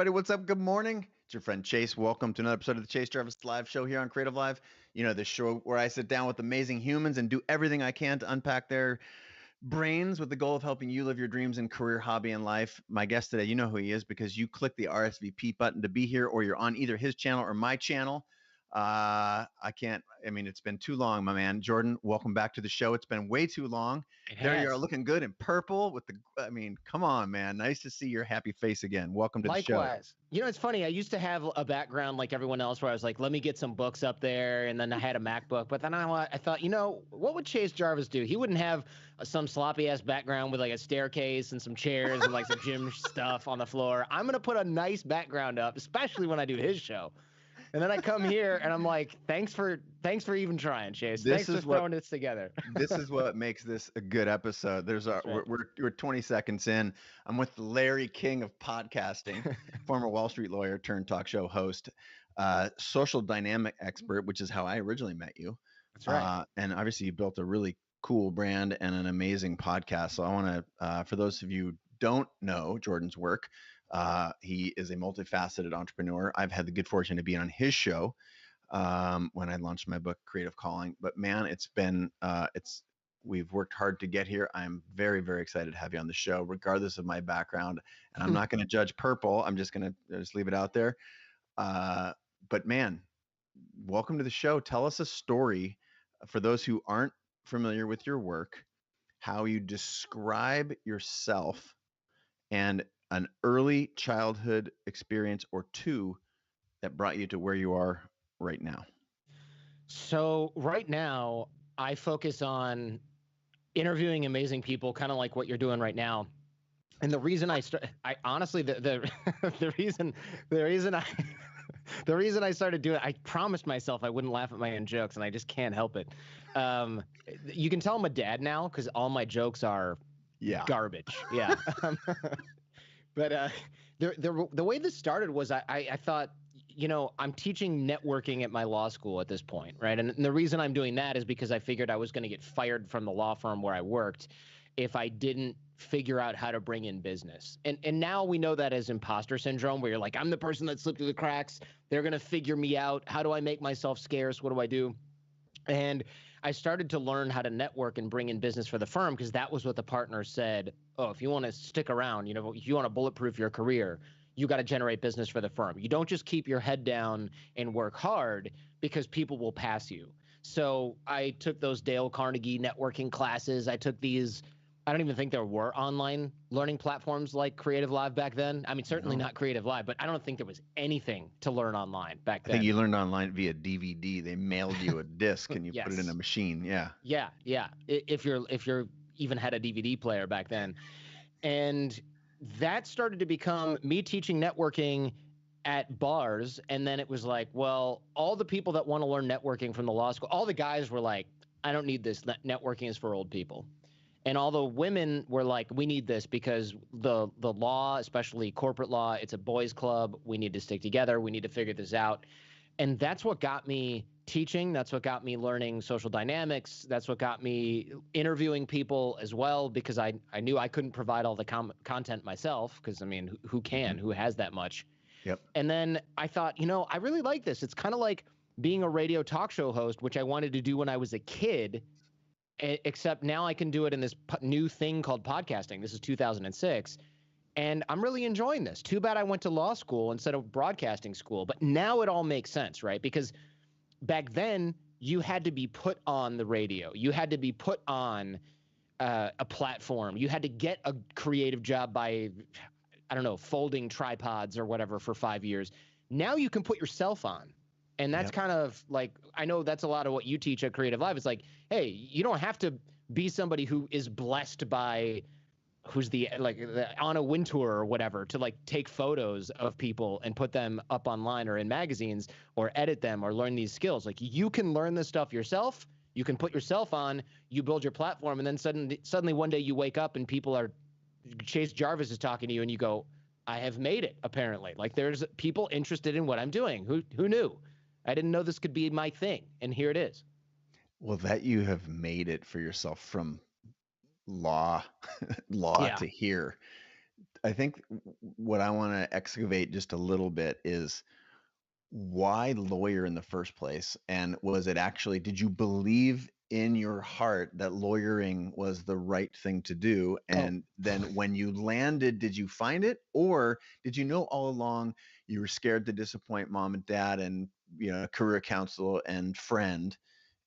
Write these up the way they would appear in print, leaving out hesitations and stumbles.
everybody. What's up? Good morning. It's your friend Chase. Welcome to another episode of the Chase Jarvis Live Show here on Creative Live. You know, the show where I sit down with amazing humans and do everything I can to unpack their brains with the goal of helping you live your dreams in career, hobby, and life. My guest today, you know who he is because you click the RSVP button to be here, or you're on either his channel or my channel. It's been too long, my man. Jordan, welcome back to the show. It's been way too long. There you are, looking good in purple with come on, man. Nice to see your happy face again. Welcome to the show. Likewise. You know, it's funny. I used to have a background like everyone else where I was like, let me get some books up there. And then I had a MacBook. But then I thought, what would Chase Jarvis do? He wouldn't have some sloppy ass background with like a staircase and some chairs and like some gym stuff on the floor. I'm going to put a nice background up, especially when I do his show. And then I come here and I'm like, thanks for even trying, Chase. Thanks for throwing this together. This is what makes this a good episode. We're 20 seconds in. I'm with Larry King of podcasting, former Wall Street lawyer turned talk show host, social dynamic expert, which is how I originally met you. That's right. And obviously you built a really cool brand and an amazing podcast. So I want to, for those of you who don't know Jordan's work, he is a multifaceted entrepreneur. I've had the good fortune to be on his show when I launched my book, Creative Calling. But man, we've worked hard to get here. I'm very, very excited to have you on the show, regardless of my background. And I'm not going to judge purple. I'm just going to just leave it out there. But man, welcome to the show. Tell us a story for those who aren't familiar with your work, how you describe yourself and an early childhood experience or two that brought you to where you are right now. So right now I focus on interviewing amazing people, kind of like what you're doing right now. And the reason I honestly, the reason I started doing it, I promised myself I wouldn't laugh at my own jokes, and I just can't help it. You can tell I'm a dad now because all my jokes are garbage. Yeah. But the way this started was I thought, I'm teaching networking at my law school at this point, right? And the reason I'm doing that is because I figured I was going to get fired from the law firm where I worked if I didn't figure out how to bring in business. And now we know that as imposter syndrome, where you're like, I'm the person that slipped through the cracks. They're going to figure me out. How do I make myself scarce? What do I do? And I started to learn how to network and bring in business for the firm because that was what the partner said. Oh, if you want to stick around, if you want to bulletproof your career, you got to generate business for the firm. You don't just keep your head down and work hard because people will pass you. So I took those Dale Carnegie networking classes. I took these. I don't even think there were online learning platforms like CreativeLive back then. I mean, certainly not CreativeLive, but I don't think there was anything to learn online back then. I think you learned online via DVD. They mailed you a disc and you Yes. put it in a machine. Yeah. Yeah. If you're even had a DVD player back then. And that started to become me teaching networking at bars. And then it was like, well, all the people that want to learn networking from the law school, all the guys were like, I don't need this. Networking is for old people. And all the women were like, we need this because the law, especially corporate law, it's a boys' club. We need to stick together. We need to figure this out. And that's what got me teaching. That's what got me learning social dynamics. That's what got me interviewing people as well, because I knew I couldn't provide all the content myself because, I mean, who can? Who has that much? Yep. And then I thought, I really like this. It's kind of like being a radio talk show host, which I wanted to do when I was a kid, except now I can do it in this new thing called podcasting. This is 2006. And I'm really enjoying this. Too bad I went to law school instead of broadcasting school. But now it all makes sense, right? Because back then, you had to be put on the radio. You had to be put on a platform. You had to get a creative job by, I don't know, folding tripods or whatever for 5 years. Now you can put yourself on. And that's kind of like, I know that's a lot of what you teach at Creative Live. It's like, hey, you don't have to be somebody who is blessed by who's the Anna Wintour or whatever to like take photos of people and put them up online or in magazines or edit them or learn these skills. Like you can learn this stuff yourself. You can put yourself on, you build your platform, and then suddenly one day you wake up and Chase Jarvis is talking to you and you go, I have made it, apparently. Like there's people interested in what I'm doing. Who knew? I didn't know this could be my thing, and here it is. Well, that you have made it for yourself from law to here. I think what I want to excavate just a little bit is why lawyer in the first place? And was it actually, did you believe in your heart that lawyering was the right thing to do? And then when you landed, did you find it? Or did you know all along you were scared to disappoint mom and dad and, career counsel and friend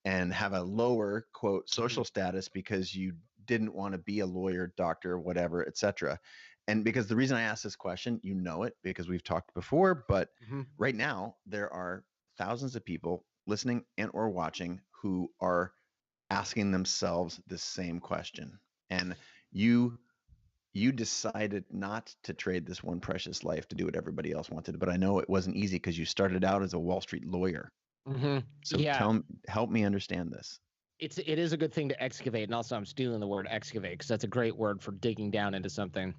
and have a lower quote social status because you didn't want to be a lawyer, doctor, whatever, etc. And because the reason I ask this question, you know it because we've talked before, but right now there are thousands of people listening and or watching who are asking themselves the same question. And you decided not to trade this one precious life to do what everybody else wanted, but I know it wasn't easy because you started out as a Wall Street lawyer. So Yeah. help me understand this. It is a good thing to excavate, and also I'm stealing the word excavate because that's a great word for digging down into something.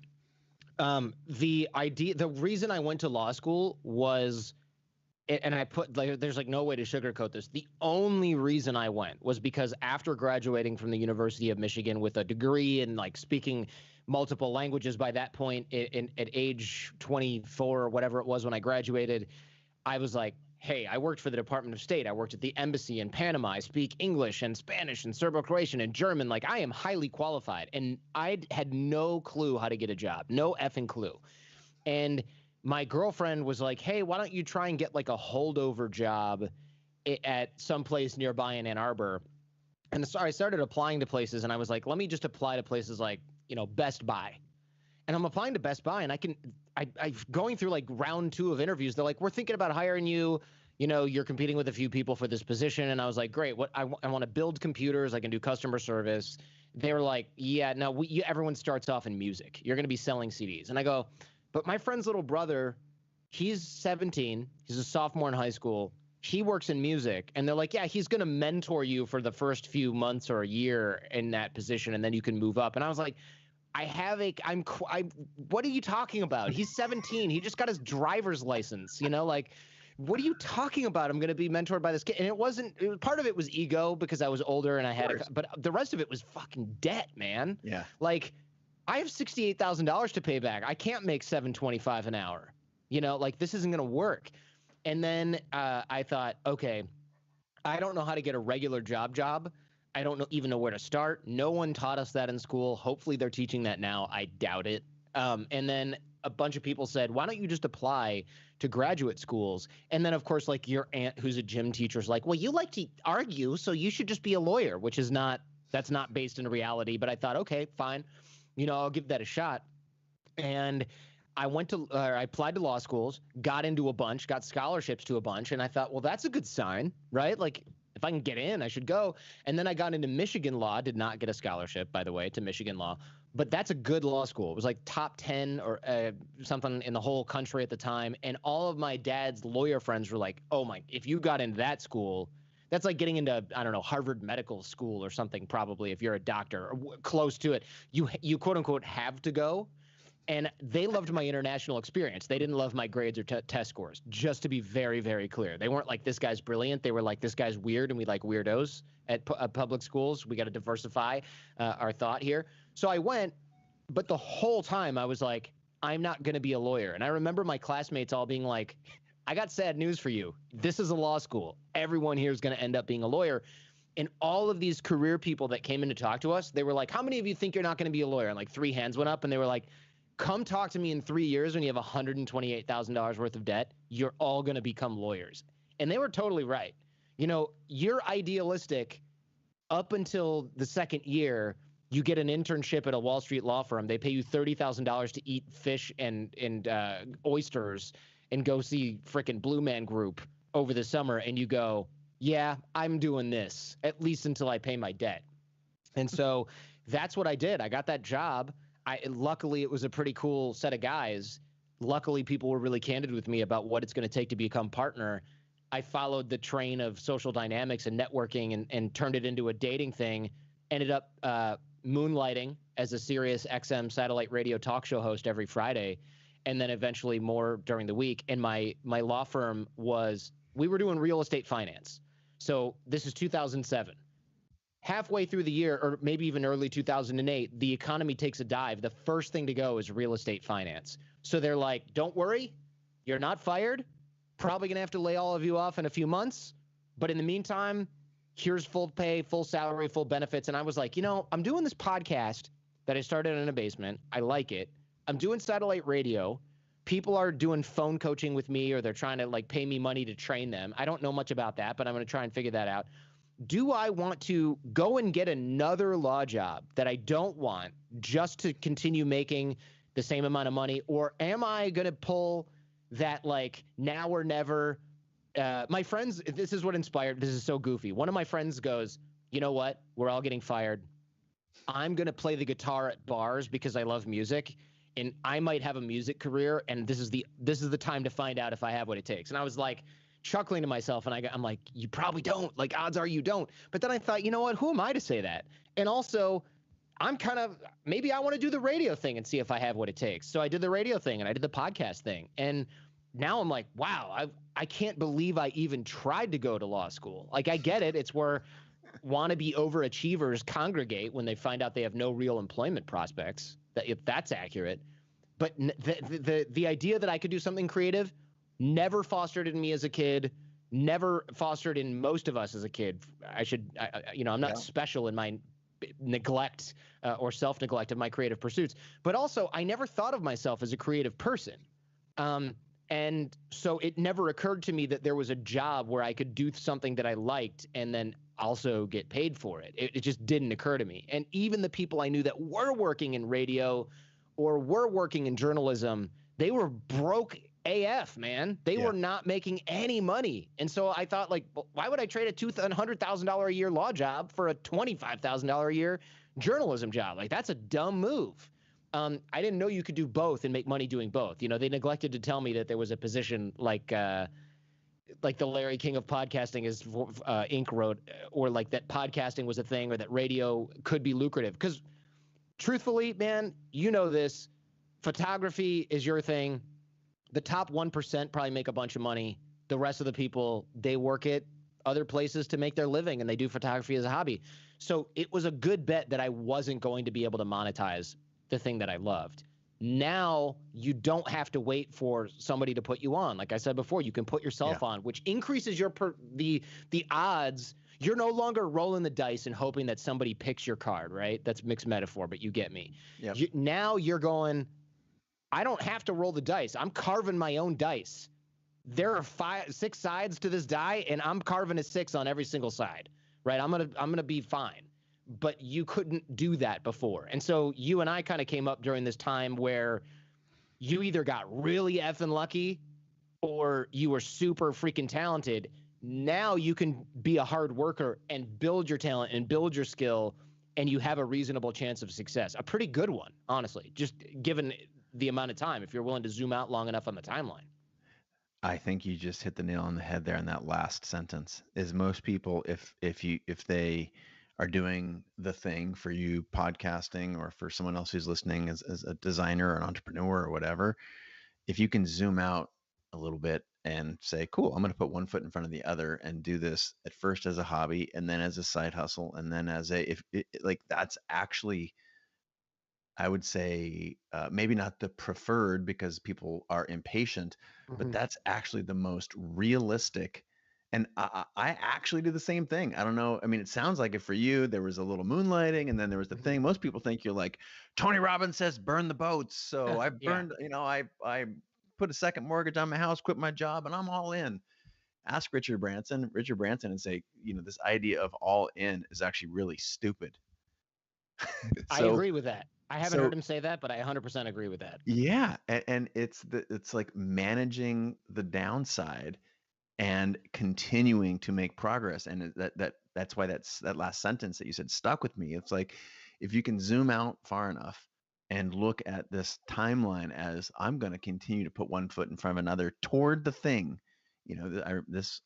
The reason I went to law school was, and I put like, there's like no way to sugarcoat this. The only reason I went was because after graduating from the University of Michigan with a degree in like speaking multiple languages, by that point at age 24 or whatever it was when I graduated, I was like, hey, I worked for the Department of State. I worked at the embassy in Panama. I speak English and Spanish and Serbo-Croatian and German. Like, I am highly qualified. And I had no clue how to get a job, no effing clue. And my girlfriend was like, hey, why don't you try and get like a holdover job at some place nearby in Ann Arbor? And so I started applying to places, and I was like, let me just apply to places like, Best Buy. And I'm applying to Best Buy, and I'm going through like round 2 of interviews. They're like, we're thinking about hiring you. You're competing with a few people for this position. And I was like, great. I want to build computers. I can do customer service. They were like, yeah, no, everyone starts off in music. You're going to be selling CDs. And I go, but my friend's little brother, he's 17. He's a sophomore in high school. He works in music. And they're like, yeah, he's going to mentor you for the first few months or a year in that position, and then you can move up. And I was like, what are you talking about? He's 17. He just got his driver's license, like, what are you talking about? I'm going to be mentored by this kid. And part of it was ego because I was older and I had but the rest of it was fucking debt, man. Yeah. Like, I have $68,000 to pay back. I can't make $7.25 an hour, like, this isn't going to work. And then I thought, okay, I don't know how to get a regular job. I don't even know where to start. No one taught us that in school. Hopefully they're teaching that now. I doubt it. And then a bunch of people said, why don't you just apply to graduate schools? And then, of course, like your aunt who's a gym teacher is like, well, you like to argue, so you should just be a lawyer, that's not based in reality. But I thought, okay, fine. I'll give that a shot. And I applied to law schools, got into a bunch, got scholarships to a bunch. And I thought, well, that's a good sign, right? Like, if I can get in, I should go. And then I got into Michigan law, did not get a scholarship, by the way, to Michigan law. But that's a good law school. It was like top 10 or something in the whole country at the time. And all of my dad's lawyer friends were like, oh my, if you got into that school, that's like getting into, I don't know, Harvard Medical School or something, probably, if you're a doctor or close to it. You quote unquote have to go. And they loved my international experience. They didn't love my grades or test scores, just to be very, very clear. They weren't like, this guy's brilliant. They were like, this guy's weird, and we like weirdos at public schools. We got to diversify our thought here. So I went, but the whole time I was like, I'm not going to be a lawyer. And I remember my classmates all being like, I got sad news for you. This is a law school. Everyone here is going to end up being a lawyer. And all of these career people that came in to talk to us, they were like, how many of you think you're not going to be a lawyer? And like 3 hands went up, and they were like, come talk to me in 3 years when you have $128,000 worth of debt. You're all going to become lawyers. And they were totally right. You're idealistic up until the second year. You get an internship at a Wall Street law firm. They pay you $30,000 to eat fish and oysters and go see frickin' Blue Man Group over the summer. And you go, yeah, I'm doing this, at least until I pay my debt. And so that's what I did. I got that job. Luckily, it was a pretty cool set of guys. Luckily, people were really candid with me about what it's going to take to become partner. I followed the train of social dynamics and networking and turned it into a dating thing. Ended up moonlighting as a Sirius XM satellite radio talk show host every Friday, and then eventually more during the week. And my law firm we were doing real estate finance. So this is 2007. halfway through the year, or maybe even early 2008, the economy takes a dive. The first thing to go is real estate finance. So they're like, don't worry, you're not fired. Probably going to have to lay all of you off in a few months. But in the meantime, here's full pay, full salary, full benefits. And I was like, I'm doing this podcast that I started in a basement. I like it. I'm doing satellite radio. People are doing phone coaching with me, or they're trying to like pay me money to train them. I don't know much about that, but I'm going to try and figure that out. Do I want to go and get another law job that I don't want just to continue making the same amount of money? Or am I going to pull that like now or never? My friends, this is what inspired, this is so goofy. One of my friends goes, you know what? We're all getting fired. I'm going to play the guitar at bars because I love music, and I might have a music career, and this is the time to find out if I have what it takes. And I was like, chuckling to myself, and I'm like, you probably don't. Like, odds are you don't. But then I thought, you know what? Who am I to say that? And also, I'm kind of, maybe I want to do the radio thing and see if I have what it takes. So I did the radio thing and I did the podcast thing. And now I'm like, wow, I can't believe I even tried to go to law school. Like, I get it. It's where wannabe overachievers congregate when they find out they have no real employment prospects, that if that's accurate. But the idea that I could do something creative never fostered in me as a kid, never fostered in most of us as a kid. I'm not special in my neglect or self-neglect of my creative pursuits, but also I never thought of myself as a creative person. And so it never occurred to me that there was a job where I could do something that I liked and then also get paid for it. It just didn't occur to me. And even the people I knew that were working in radio or were working in journalism, they were broke AF, man. They were not making any money. And so I thought, like, why would I trade a $200,000 a year law job for a $25,000 a year journalism job? Like, that's a dumb move. I didn't know you could do both and make money doing both. They neglected to tell me that there was a position like the Larry King of podcasting, as Inc. wrote, or like that podcasting was a thing, or that radio could be lucrative. Because truthfully, man, this, photography is your thing. The top 1% probably make a bunch of money. The rest of the people, they work at other places to make their living, and they do photography as a hobby. So it was a good bet that I wasn't going to be able to monetize the thing that I loved. Now you don't have to wait for somebody to put you on. Like I said before, you can put yourself on, which increases the odds. You're no longer rolling the dice and hoping that somebody picks your card, right? That's mixed metaphor, but you get me. Yep. Now you're going, I don't have to roll the dice. I'm carving my own dice. There are 6 sides to this die, and I'm carving a 6 on every single side, right? I'm gonna be fine. But you couldn't do that before. And so you and I kind of came up during this time where you either got really effing lucky or you were super freaking talented. Now you can be a hard worker and build your talent and build your skill, and you have a reasonable chance of success. A pretty good one, honestly, just given the amount of time, if you're willing to zoom out long enough on the timeline. I think you just hit the nail on the head there in that last sentence. Is most people, if they are doing the thing for you, podcasting, or for someone else who's listening as a designer or an entrepreneur or whatever, if you can zoom out a little bit and say, cool, I'm going to put one foot in front of the other and do this at first as a hobby, and then as a side hustle, and then as that's actually, I would say, maybe not the preferred because people are impatient, but that's actually the most realistic. And I actually do the same thing. I don't know. I mean, it sounds like it for you. There was a little moonlighting, and then there was the thing. Most people think you're like, Tony Robbins says, burn the boats. So I burned, I put a second mortgage on my house, quit my job, and I'm all in. Ask Richard Branson, and say, this idea of all in is actually really stupid. I agree with that. I haven't heard him say that, but I 100% agree with that. Yeah. And it's like managing the downside and continuing to make progress. And that's why that last sentence that you said stuck with me. It's like, if you can zoom out far enough and look at this timeline as I'm going to continue to put one foot in front of another toward the thing,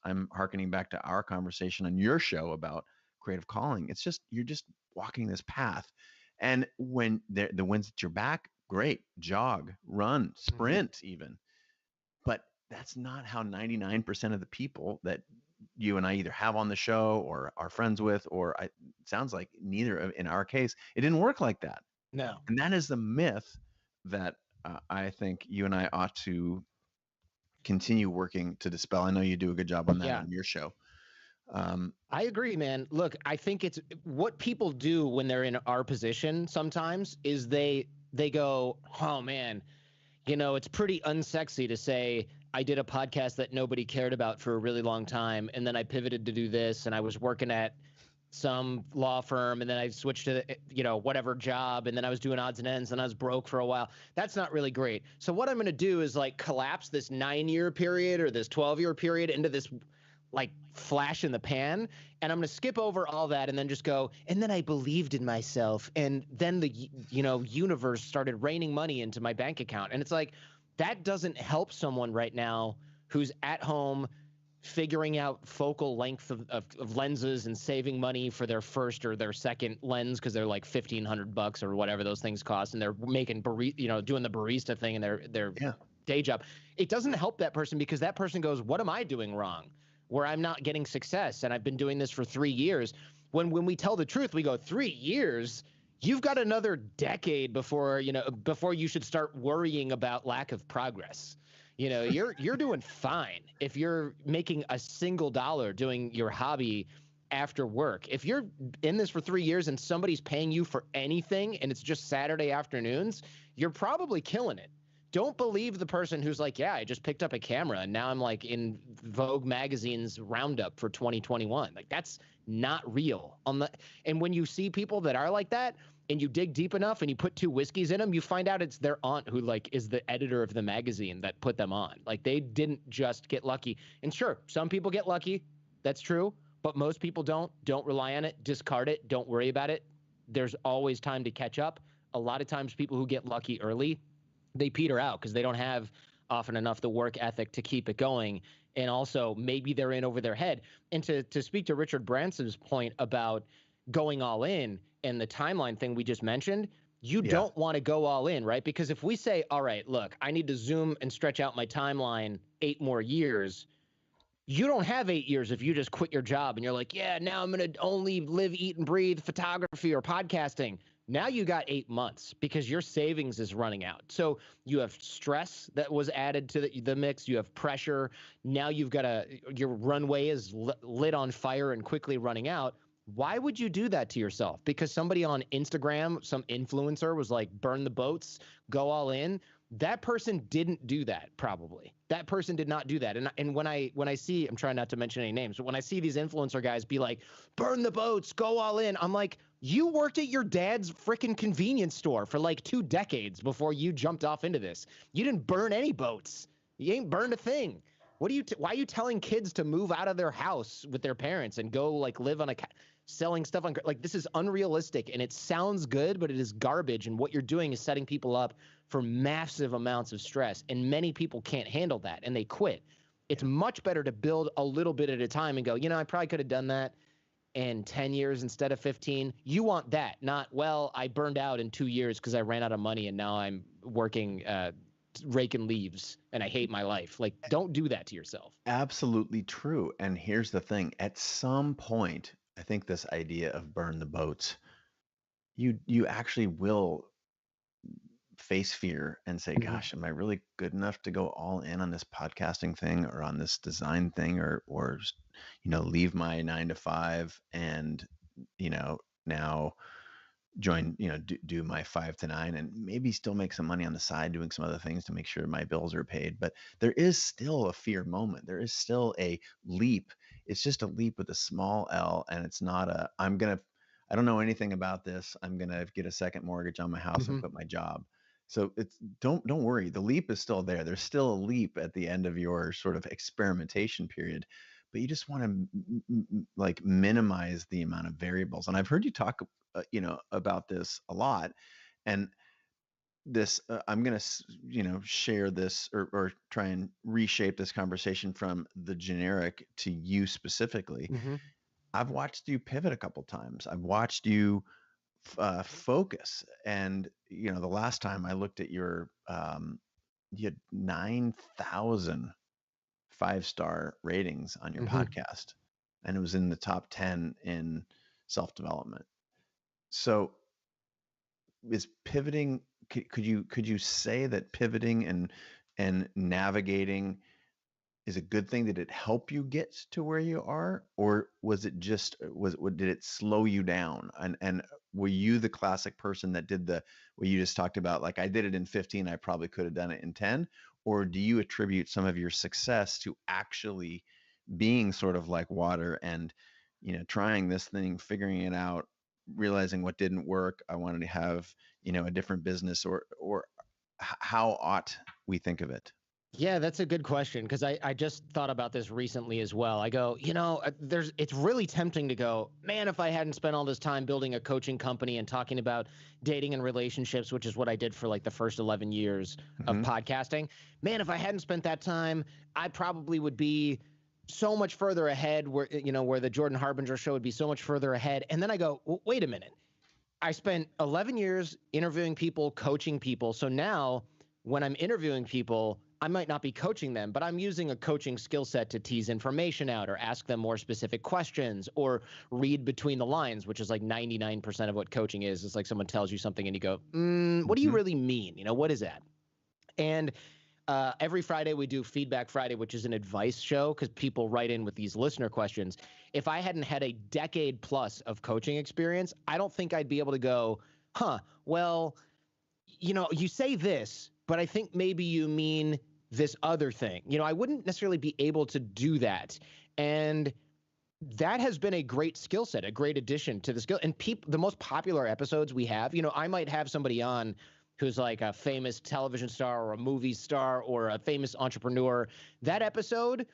I'm hearkening back to our conversation on your show about creative calling. It's just, you're just walking this path. And when the wind's at your back, great, jog, run, sprint even. But that's not how 99% of the people that you and I either have on the show or are friends with, or it sounds like neither in our case, it didn't work like that. No. And that is the myth that I think you and I ought to continue working to dispel. I know you do a good job on that Yeah. on your show. Um, I agree, man. Look, I think it's what people do when they're in our position sometimes is they go, "Oh man, it's pretty unsexy to say I did a podcast that nobody cared about for a really long time and then I pivoted to do this and I was working at some law firm and then I switched to whatever job and then I was doing odds and ends and I was broke for a while." That's not really great. So what I'm going to do is like collapse this 9-year period or this 12-year period into this like flash in the pan, and I'm going to skip over all that and then just go, and then I believed in myself and then the universe started raining money into my bank account. And it's like that doesn't help someone right now who's at home figuring out focal length of lenses and saving money for their first or their second lens because they're like $1,500 or whatever those things cost, and they're making doing the barista thing in their yeah. day job. It doesn't help that person because that person goes, what am I doing wrong where I'm not getting success and I've been doing this for 3 years? When we tell the truth, we go, 3 years? You've got another decade before you should start worrying about lack of progress. You're doing fine if you're making a single dollar doing your hobby after work. If you're in this for 3 years and somebody's paying you for anything and it's just Saturday afternoons, you're probably killing it. Don't believe the person who's like, yeah, I just picked up a camera and now I'm like in Vogue magazine's roundup for 2021. Like that's not real. And when you see people that are like that, and you dig deep enough and you put 2 whiskeys in them, you find out it's their aunt who like is the editor of the magazine that put them on. Like they didn't just get lucky. And sure, some people get lucky. That's true. But most people don't. Don't rely on it. Discard it. Don't worry about it. There's always time to catch up. A lot of times people who get lucky early, they peter out because they don't have often enough the work ethic to keep it going. And also maybe they're in over their head. And to speak to Richard Branson's point about going all in and the timeline thing we just mentioned, you don't want to go all in, right? Because if we say, all right, look, I need to zoom and stretch out my timeline 8 more years, you don't have 8 years if you just quit your job and you're like, yeah, now I'm going to only live, eat, and breathe photography or podcasting. Now you got 8 months because your savings is running out. So you have stress that was added to the mix. You have pressure. Now you've got your runway is lit on fire and quickly running out. Why would you do that to yourself? Because somebody on Instagram, some influencer was like, burn the boats, go all in. That person didn't do that, probably. That person did not do that. And when I see, I'm trying not to mention any names, but when I see these influencer guys be like, burn the boats, go all in, I'm like, you worked at your dad's freaking convenience store for like 2 decades before you jumped off into this. You didn't burn any boats. You ain't burned a thing. Why are you telling kids to move out of their house with their parents and go like live on selling stuff on, like, this is unrealistic and it sounds good, but it is garbage. And what you're doing is setting people up for massive amounts of stress. And many people can't handle that and they quit. It's much better to build a little bit at a time and go, I probably could have done that in 10 years instead of 15. You want that, not, well, I burned out in 2 years because I ran out of money and now I'm working, raking leaves and I hate my life. Like, don't do that to yourself. Absolutely true. And here's the thing. At some point, I think this idea of burn the boats, you actually will face fear and say, gosh, am I really good enough to go all in on this podcasting thing or on this design thing or leave my 9 to 5 and, now join, do my 5 to 9 and maybe still make some money on the side doing some other things to make sure my bills are paid. But there is still a fear moment. There is still a leap. It's just a leap with a small L, and it's not I don't know anything about this. I'm going to get a second mortgage on my house and quit my job. So don't worry. The leap is still there. There's still a leap at the end of your sort of experimentation period, but you just want to like minimize the amount of variables. And I've heard you talk about this a lot, and this I'm going to share this or try and reshape this conversation from the generic to you specifically. I've watched you pivot a couple times. I've watched you focus, and the last time I looked at your you had 9,000 5-star ratings on your podcast. and it was in the top 10 in self-development. So is pivoting, could you say that pivoting and navigating is a good thing? Did it help you get to where you are, or was it just did it slow you down? And were you the classic person that did the what you just talked about, like I did it in 15, I probably could have done it in 10, or do you attribute some of your success to actually being sort of like water and trying this thing, figuring it out, realizing what didn't work, I wanted to have a different business, or how ought we think of it? Yeah, that's a good question because I just thought about this recently as well. I go, it's really tempting to go, man, if I hadn't spent all this time building a coaching company and talking about dating and relationships, which is what I did for like the first 11 years of podcasting, man, if I hadn't spent that time, I probably would be so much further ahead where the Jordan Harbinger Show would be so much further ahead. And then I go, well, wait a minute. I spent 11 years interviewing people, coaching people. So now when I'm interviewing people, I might not be coaching them, but I'm using a coaching skill set to tease information out or ask them more specific questions or read between the lines, which is like 99% of what coaching is. It's like someone tells you something and you go, what do you really mean? What is that? And every Friday we do Feedback Friday, which is an advice show because people write in with these listener questions. If I hadn't had a decade plus of coaching experience, I don't think I'd be able to go, well, you say this, but I think maybe you mean this other thing. I wouldn't necessarily be able to do that. And that has been a great skill set, a great addition to the skill. And the most popular episodes we have, I might have somebody on who's like a famous television star or a movie star or a famous entrepreneur. That episode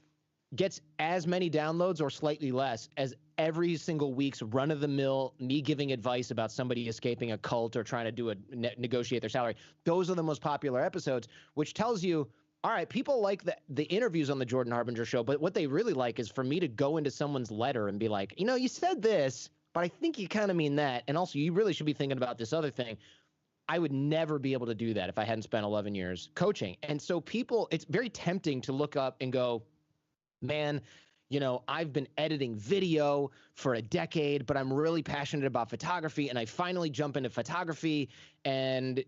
gets as many downloads or slightly less as every single week's run-of-the-mill me giving advice about somebody escaping a cult or trying to do negotiate their salary. Those are the most popular episodes, which tells you, all right, people like the interviews on the Jordan Harbinger Show, but what they really like is for me to go into someone's letter and be like, you said this, but I think you kind of mean that, and also you really should be thinking about this other thing. I would never be able to do that if I hadn't spent 11 years coaching. And so it's very tempting to look up and go, man, I've been editing video for a decade, but I'm really passionate about photography. And I finally jump into photography. And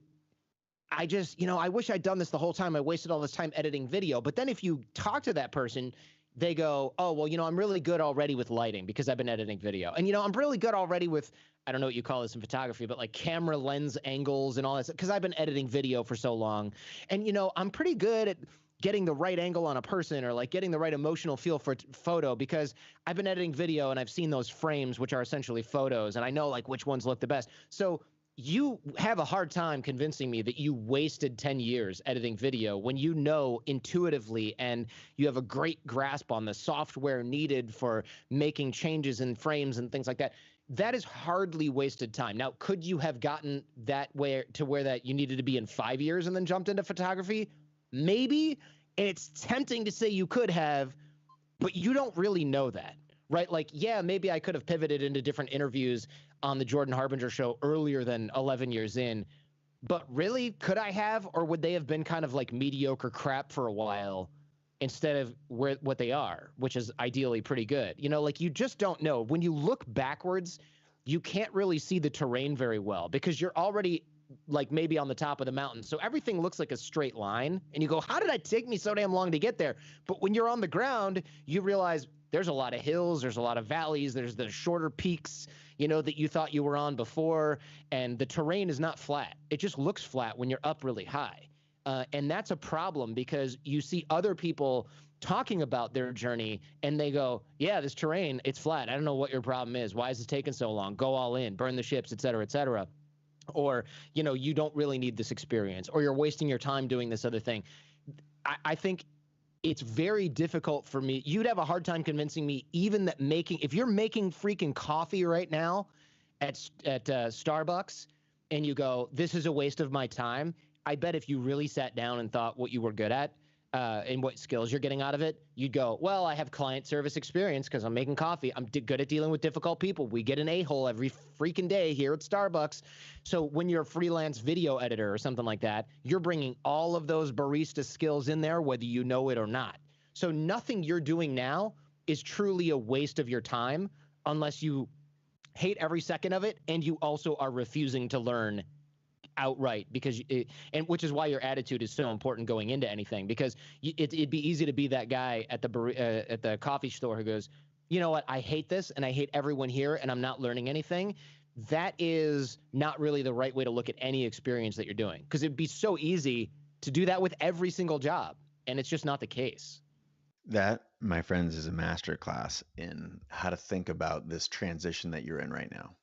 I just, I wish I'd done this the whole time. I wasted all this time editing video. But then if you talk to that person, they go, oh, well, I'm really good already with lighting because I've been editing video. And, I'm really good already with, I don't know what you call this in photography, but like camera lens angles and all that, because I've been editing video for so long. And, I'm pretty good at getting the right angle on a person or like getting the right emotional feel for photo because I've been editing video and I've seen those frames, which are essentially photos, and I know like which ones look the best. So you have a hard time convincing me that you wasted 10 years editing video when you know intuitively and you have a great grasp on the software needed for making changes in frames and things like that. That is hardly wasted time. Now, could you have gotten that where that you needed to be in 5 years and then jumped into photography? Maybe. And it's tempting to say you could have, but you don't really know that, right? Like, yeah, maybe I could have pivoted into different interviews on the Jordan Harbinger Show earlier than 11 years in, but really, could I have, or would they have been kind of like mediocre crap for a while instead of what they are, which is ideally pretty good? Like you just don't know. When you look backwards, you can't really see the terrain very well because you're already like maybe on the top of the mountain. So everything looks like a straight line and you go, how did it take me so damn long to get there? But when you're on the ground, you realize there's a lot of hills, there's a lot of valleys, there's the shorter peaks, that you thought you were on before. And the terrain is not flat. It just looks flat when you're up really high. And that's a problem because you see other people talking about their journey and they go, yeah, this terrain, it's flat. I don't know what your problem is. Why is it taking so long? Go all in, burn the ships, et cetera, et cetera. Or, you don't really need this experience, or you're wasting your time doing this other thing. I think it's very difficult for me. You'd have a hard time convincing me even that if you're making freaking coffee right now at Starbucks and you go, this is a waste of my time. I bet if you really sat down and thought what you were good at, and what skills you're getting out of it, you'd go, well, I have client service experience because I'm making coffee. I'm good at dealing with difficult people. We get an a-hole every freaking day here at Starbucks. So when you're a freelance video editor or something like that, you're bringing all of those barista skills in there, whether you know it or not. So nothing you're doing now is truly a waste of your time unless you hate every second of it and you also are refusing to learn outright, because and which is why your attitude is so important going into anything, because it'd be easy to be that guy at the coffee store who goes, you know what, I hate this and I hate everyone here and I'm not learning anything. That is not really the right way to look at any experience that you're doing, because it'd be so easy to do that with every single job, and it's just not the case. That, my friends, is a masterclass in how to think about this transition that you're in right now.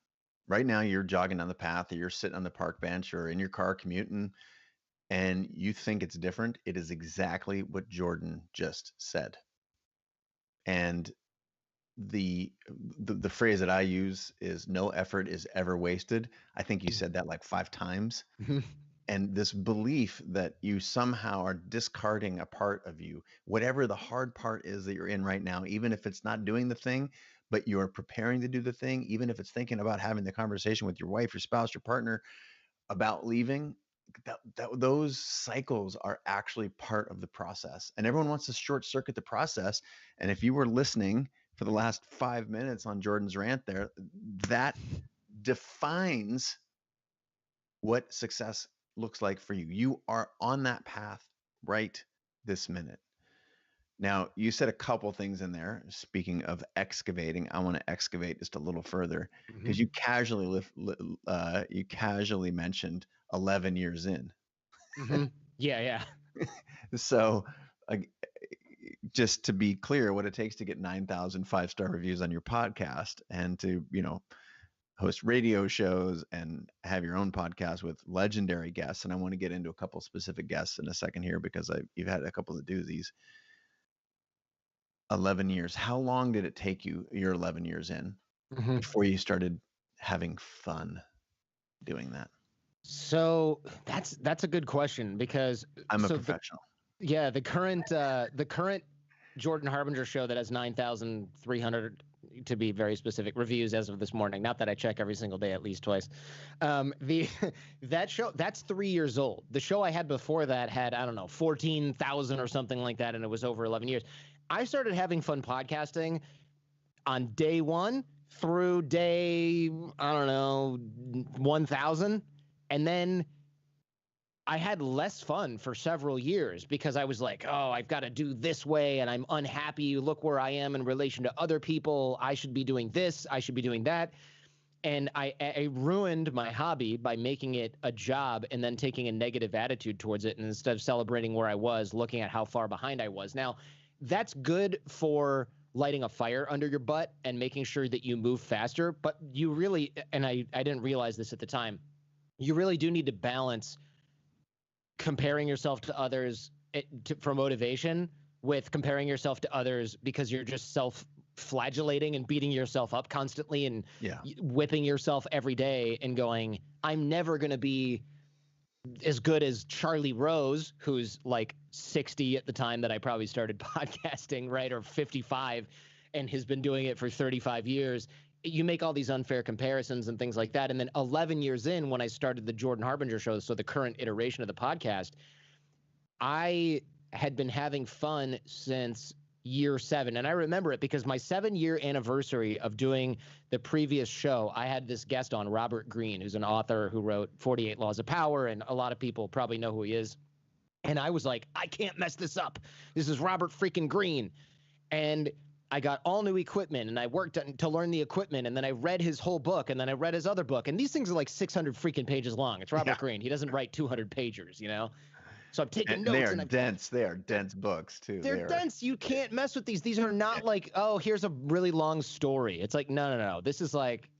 Right now, you're jogging down the path, or you're sitting on the park bench, or in your car commuting, and you think it's different. It is exactly what Jordan just said. And the phrase that I use is no effort is ever wasted. I think you said that like 5 times. And this belief that you somehow are discarding a part of you, whatever the hard part is that you're in right now, even if it's not doing the thing, but you're preparing to do the thing, even if it's thinking about having the conversation with your wife, your spouse, your partner about leaving, those cycles are actually part of the process. And everyone wants to short circuit the process. And if you were listening for the last 5 minutes on Jordan's rant there, that defines what success looks like for you. You are on that path right this minute. Now, you said a couple things in there. Speaking of excavating, I want to excavate just a little further, because you casually mentioned 11 years in. Yeah. So, uh, just to be clear, what it takes to get 9,000 5-star reviews on your podcast and to, host radio shows and have your own podcast with legendary guests. And I want to get into a couple specific guests in a second here, because you've had a couple of doozies. 11 years. How long did it take you? You're 11 years in before you started having fun doing that. So that's a good question, because I'm a professional. The current Jordan Harbinger show that has 9,300, to be very specific, reviews as of this morning. Not that I check every single day, at least twice. That show, that's 3 years old. The show I had before that had, I don't know, 14,000 or something like that, and it was over 11 years. I started having fun podcasting on day 1 through day, I don't know, 1,000, and then I had less fun for several years because I was like, oh, I've got to do this way and I'm unhappy. Look where I am in relation to other people. I should be doing this. I should be doing that. And I ruined my hobby by making it a job and then taking a negative attitude towards it. And instead of celebrating where I was, looking at how far behind I was. Now, that's good for lighting a fire under your butt and making sure that you move faster. But you really, and I didn't realize this at the time, you really do need to balance comparing yourself to others for motivation with comparing yourself to others because you're just self-flagellating and beating yourself up constantly and whipping yourself every day and going, I'm never going to be as good as Charlie Rose, who's like 60 at the time that I probably started podcasting, right? Or 55 and has been doing it for 35 years. You make all these unfair comparisons and things like that. And then 11 years in, when I started the Jordan Harbinger Show, so the current iteration of the podcast, I had been having fun since year 7. And I remember it because my 7-year anniversary of doing the previous show, I had this guest on, Robert Greene, who's an author who wrote 48 Laws of Power. And a lot of people probably know who he is. And I was like, I can't mess this up. This is Robert freaking Greene. And I got all new equipment and I worked to learn the equipment, and then I read his whole book, and then I read his other book, and these things are like 600 freaking pages long. It's Robert Greene. He doesn't write 200 pagers, So I'm taking notes. They are dense books too. They're dense. You can't mess with these. These are not like, oh, here's a really long story. It's like, no. This is like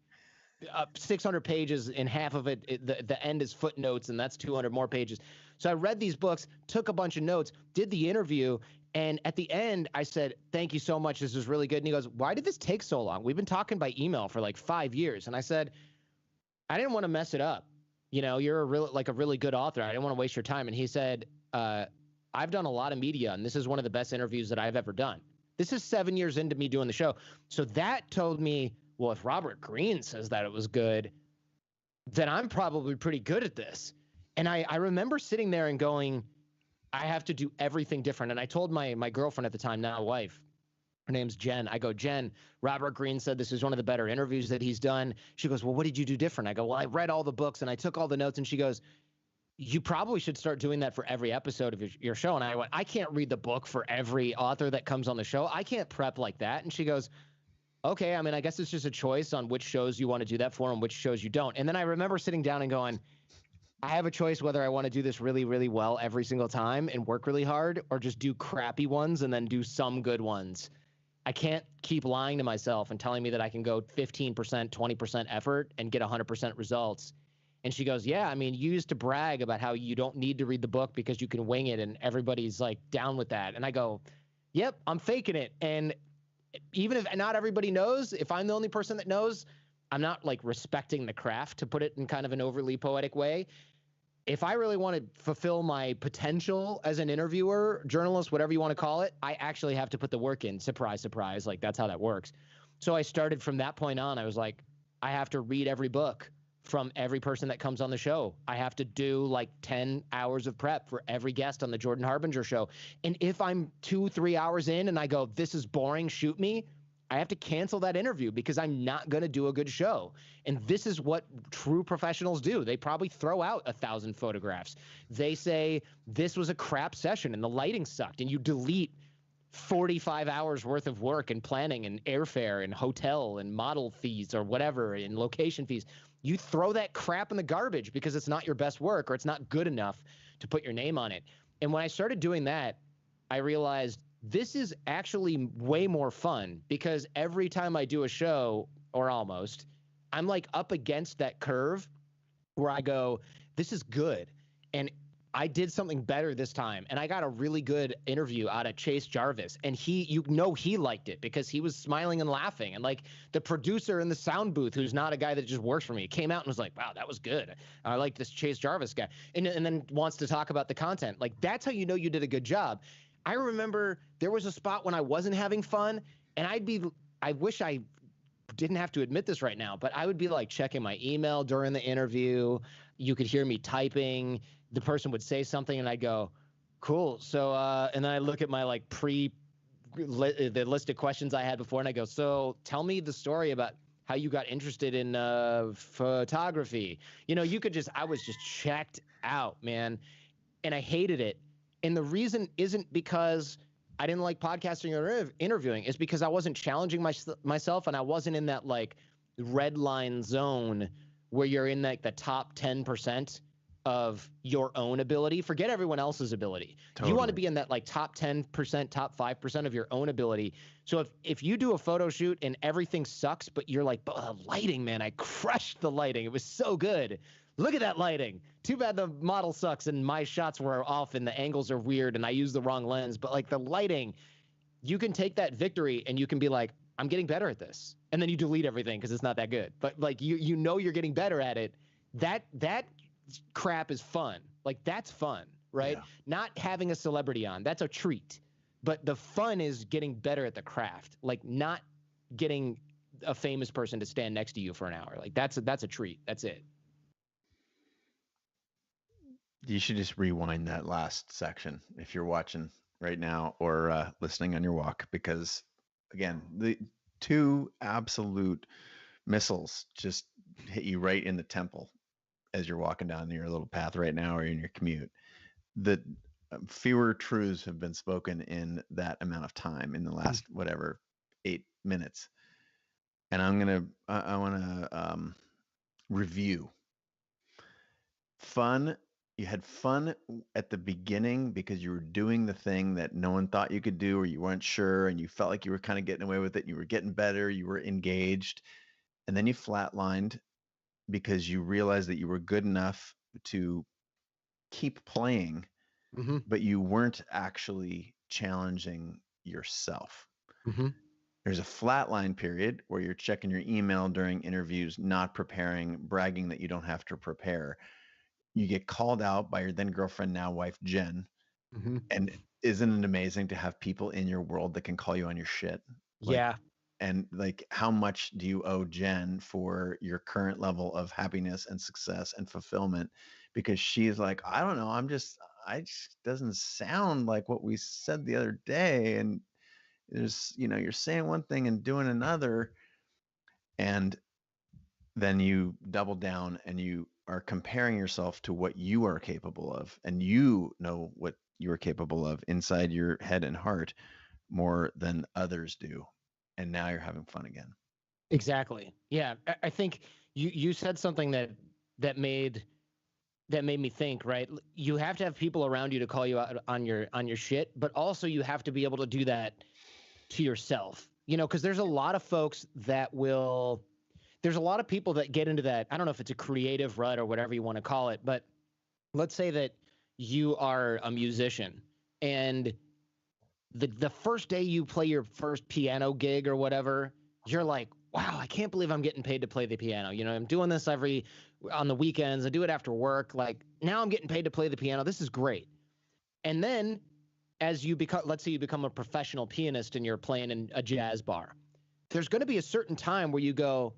600 pages, and half of it, the end is footnotes, and that's 200 more pages. So I read these books, took a bunch of notes, did the interview, and at the end, I said, thank you so much. This was really good. And he goes, why did this take so long? We've been talking by email for like 5 years. And I said, I didn't want to mess it up. You're a really good author. I didn't want to waste your time. And he said, I've done a lot of media, and this is one of the best interviews that I've ever done. This is 7 years into me doing the show. So that told me, well, if Robert Greene says that it was good, then I'm probably pretty good at this. And I remember sitting there and going, I have to do everything different. And I told my girlfriend at the time, now wife, Her name's Jen. I go, Jen, Robert Greene said this is one of the better interviews that he's done. She goes, well, what did you do different? I go, well, I read all the books and I took all the notes. And she goes, you probably should start doing that for every episode of your show. And I went, I can't read the book for every author that comes on the show. I can't prep like that. And she goes, okay, I mean, I guess it's just a choice on which shows you want to do that for and which shows you don't. And then I remember sitting down and going, I have a choice whether I want to do this really, really well every single time and work really hard, or just do crappy ones and then do some good ones. I can't keep lying to myself and telling me that I can go 15%, 20% effort and get 100% results. And she goes, yeah, I mean, you used to brag about how you don't need to read the book because you can wing it and everybody's like down with that. And I go, yep, I'm faking it. And even if not everybody knows, if I'm the only person that knows, I'm not like respecting the craft, to put it in kind of an overly poetic way. If I really want to fulfill my potential as an interviewer, journalist, whatever you want to call it, I actually have to put the work in. Surprise, surprise. Like, that's how that works. So I started from that point on. I was like, I have to read every book from every person that comes on the show. I have to do like 10 hours of prep for every guest on the Jordan Harbinger Show. And if I'm 2-3 hours in and I go, this is boring, shoot me, I have to cancel that interview because I'm not going to do a good show. And this is what true professionals do. They probably throw out 1,000 photographs. They say, this was a crap session and the lighting sucked, and you delete 45 hours worth of work and planning and airfare and hotel and model fees or whatever and location fees. You throw that crap in the garbage because it's not your best work or it's not good enough to put your name on it. And when I started doing that, I realized this is actually way more fun, because every time I do a show, or almost, I'm like up against that curve where I go, this is good. And I did something better this time. And I got a really good interview out of Chase Jarvis. And he liked it because he was smiling and laughing. And like the producer in the sound booth, who's not a guy that just works for me, came out and was like, wow, that was good. I like this Chase Jarvis guy. And then wants to talk about the content. Like, that's how you know you did a good job. I remember there was a spot when I wasn't having fun, and I wish I didn't have to admit this right now, but I would be like checking my email during the interview. You could hear me typing. The person would say something and I'd go, cool. So, and then I look at my like the list of questions I had before, and I go, so tell me the story about how you got interested in photography. You know, I was just checked out, man. And I hated it. And the reason isn't because I didn't like podcasting or interviewing. It's because I wasn't challenging myself, and I wasn't in that like red line zone where you're in like the top 10% of your own ability. Forget everyone else's ability. Totally. You want to be in that like top 10%, top 5% of your own ability. So if you do a photo shoot and everything sucks, but you're like, lighting, man, I crushed the lighting. It was so good. Look at that lighting. Too bad the model sucks and my shots were off and the angles are weird and I used the wrong lens. But like the lighting, you can take that victory and you can be like, I'm getting better at this. And then you delete everything because it's not that good. But like you know you're getting better at it. That crap is fun. Like, that's fun, right? Yeah. Not having a celebrity on, that's a treat. But the fun is getting better at the craft. Like, not getting a famous person to stand next to you for an hour. Like, that's a treat. That's it. You should just rewind that last section if you're watching right now or listening on your walk, because again, the two absolute missiles just hit you right in the temple as you're walking down your little path right now or in your commute. The fewer truths have been spoken in that amount of time in the last, 8 minutes. And I want to review. Fun. You had fun at the beginning because you were doing the thing that no one thought you could do, or you weren't sure, and you felt like you were kind of getting away with it. You were getting better. You were engaged. And then you flatlined because you realized that you were good enough to keep playing, but you weren't actually challenging yourself. There's a flatline period where you're checking your email during interviews, not preparing, bragging that you don't have to prepare. You get called out by your then girlfriend, now wife, Jen. And isn't it amazing to have people in your world that can call you on your shit? Yeah. And like, how much do you owe Jen for your current level of happiness and success and fulfillment? Because she's like, I don't know, I just doesn't sound like what we said the other day. And you're saying one thing and doing another, and then you double down and you are comparing yourself to what you are capable of, and you know what you are capable of inside your head and heart more than others do. And now you're having fun again. Exactly. Yeah. I think you said something that made that made me think, right? You have to have people around you to call you out on your shit, but also you have to be able to do that to yourself. Because there's a lot of folks that will there's a lot of people that get into that. I don't know if it's a creative rut or whatever you want to call it, but let's say that you are a musician and the first day you play your first piano gig or whatever, you're like, wow, I can't believe I'm getting paid to play the piano. I'm doing this every on the weekends. I do it after work. Like now I'm getting paid to play the piano. This is great. And then as you become, let's say you become a professional pianist and you're playing in a jazz bar, there's going to be a certain time where you go,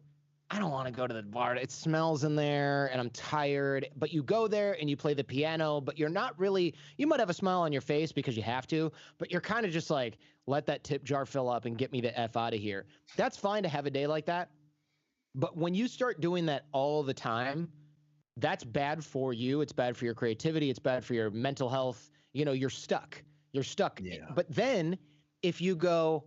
I don't want to go to the bar. It smells in there and I'm tired. But you go there and you play the piano, but you're not really, you might have a smile on your face because you have to, but you're kind of just like, let that tip jar fill up and get me the F out of here. That's fine to have a day like that. But when you start doing that all the time, that's bad for you. It's bad for your creativity. It's bad for your mental health. You're stuck. You're stuck. Yeah. But then if you go,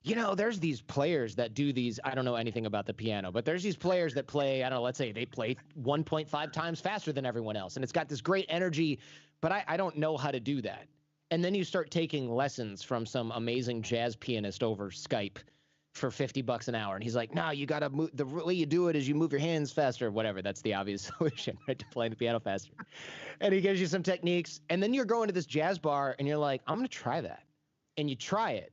there's these players that do these. I don't know anything about the piano, but there's these players that play, I don't know, let's say they play 1.5 times faster than everyone else. And it's got this great energy, but I don't know how to do that. And then you start taking lessons from some amazing jazz pianist over Skype for $50 an hour. And he's like, no, you got to move. The way you do it is you move your hands faster, whatever. That's the obvious solution, right? To playing the piano faster. And he gives you some techniques. And then you're going to this jazz bar and you're like, I'm going to try that. And you try it.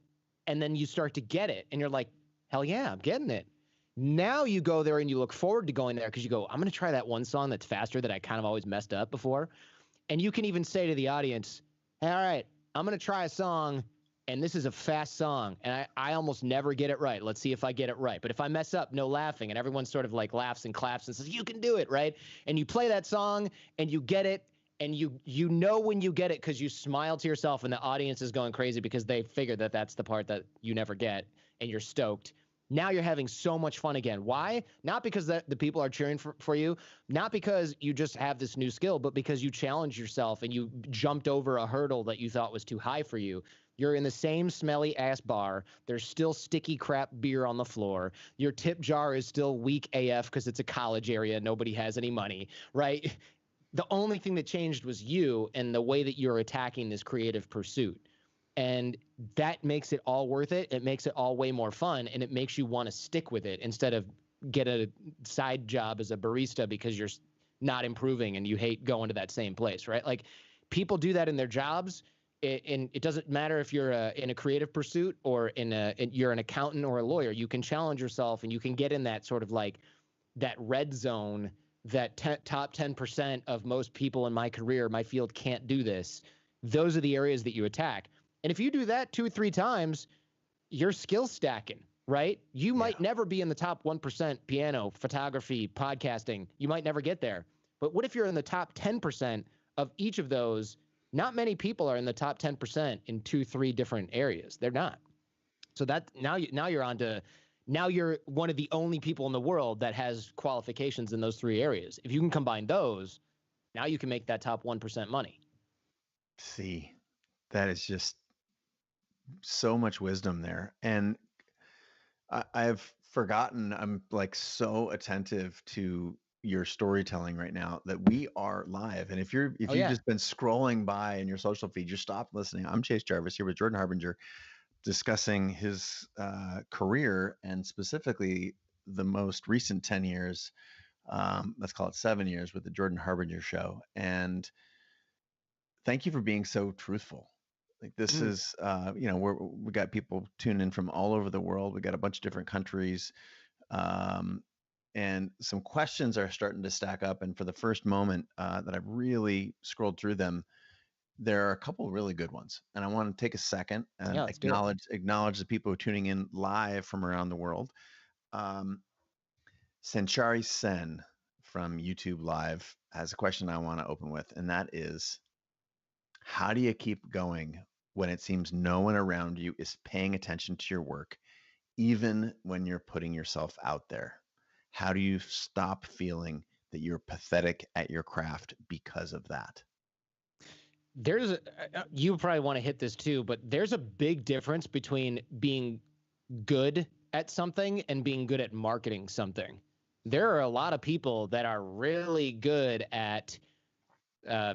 And then you start to get it. And you're like, hell yeah, I'm getting it. Now you go there and you look forward to going there because you go, I'm going to try that one song that's faster that I kind of always messed up before. And you can even say to the audience, hey, all right, I'm going to try a song. And this is a fast song, and I almost never get it right. Let's see if I get it right. But if I mess up, no laughing. And everyone sort of like laughs and claps and says, you can do it, right? And you play that song, and you get it, and you know when you get it because you smile to yourself, and the audience is going crazy because they figure that that's the part that you never get, and you're stoked. Now you're having so much fun again. Why? Not because the people are cheering for you, not because you just have this new skill, but because you challenged yourself and you jumped over a hurdle that you thought was too high for you. You're in the same smelly ass bar. There's still sticky crap beer on the floor. Your tip jar is still weak AF because it's a college area. Nobody has any money, right? The only thing that changed was you and the way that you're attacking this creative pursuit. And that makes it all worth it. It makes it all way more fun. And it makes you want to stick with it instead of get a side job as a barista because you're not improving and you hate going to that same place, right? Like people do that in their jobs. And it doesn't matter if you're in a creative pursuit or you're an accountant or a lawyer. You can challenge yourself and you can get in that sort of like that red zone that top 10% of most people in my career, my field can't do this. Those are the areas that you attack. And if you do that 2 or 3 times, you're skill stacking, right? You might never be in the top 1% piano, photography, podcasting. You might never get there. But what if you're in the top 10% of each of those? Not many people are in the top 10% in 2, 3 different areas. They're not. So that now you're on to now you're one of the only people in the world that has qualifications in those 3 areas. If you can combine those, now you can make that top 1% money. See, that is just so much wisdom there. And I've forgotten, I'm like so attentive to your storytelling right now that we are live. And if you've just been scrolling by in your social feed, you stopped listening. I'm Chase Jarvis here with Jordan Harbinger discussing his career and specifically the most recent 10 years, let's call it 7 years with the Jordan Harbinger Show. And thank you for being so truthful. Like this is, we got people tuning in from all over the world. We got a bunch of different countries. And some questions are starting to stack up. And for the first moment that I've really scrolled through them, there are a couple of really good ones. And I want to take a second and acknowledge the people who are tuning in live from around the world. Sanchari Sen from YouTube Live has a question I want to open with, and that is, how do you keep going when it seems no one around you is paying attention to your work, even when you're putting yourself out there? How do you stop feeling that you're pathetic at your craft because of that? There's you probably want to hit this too, but there's a big difference between being good at something and being good at marketing something. There are a lot of people that are really good at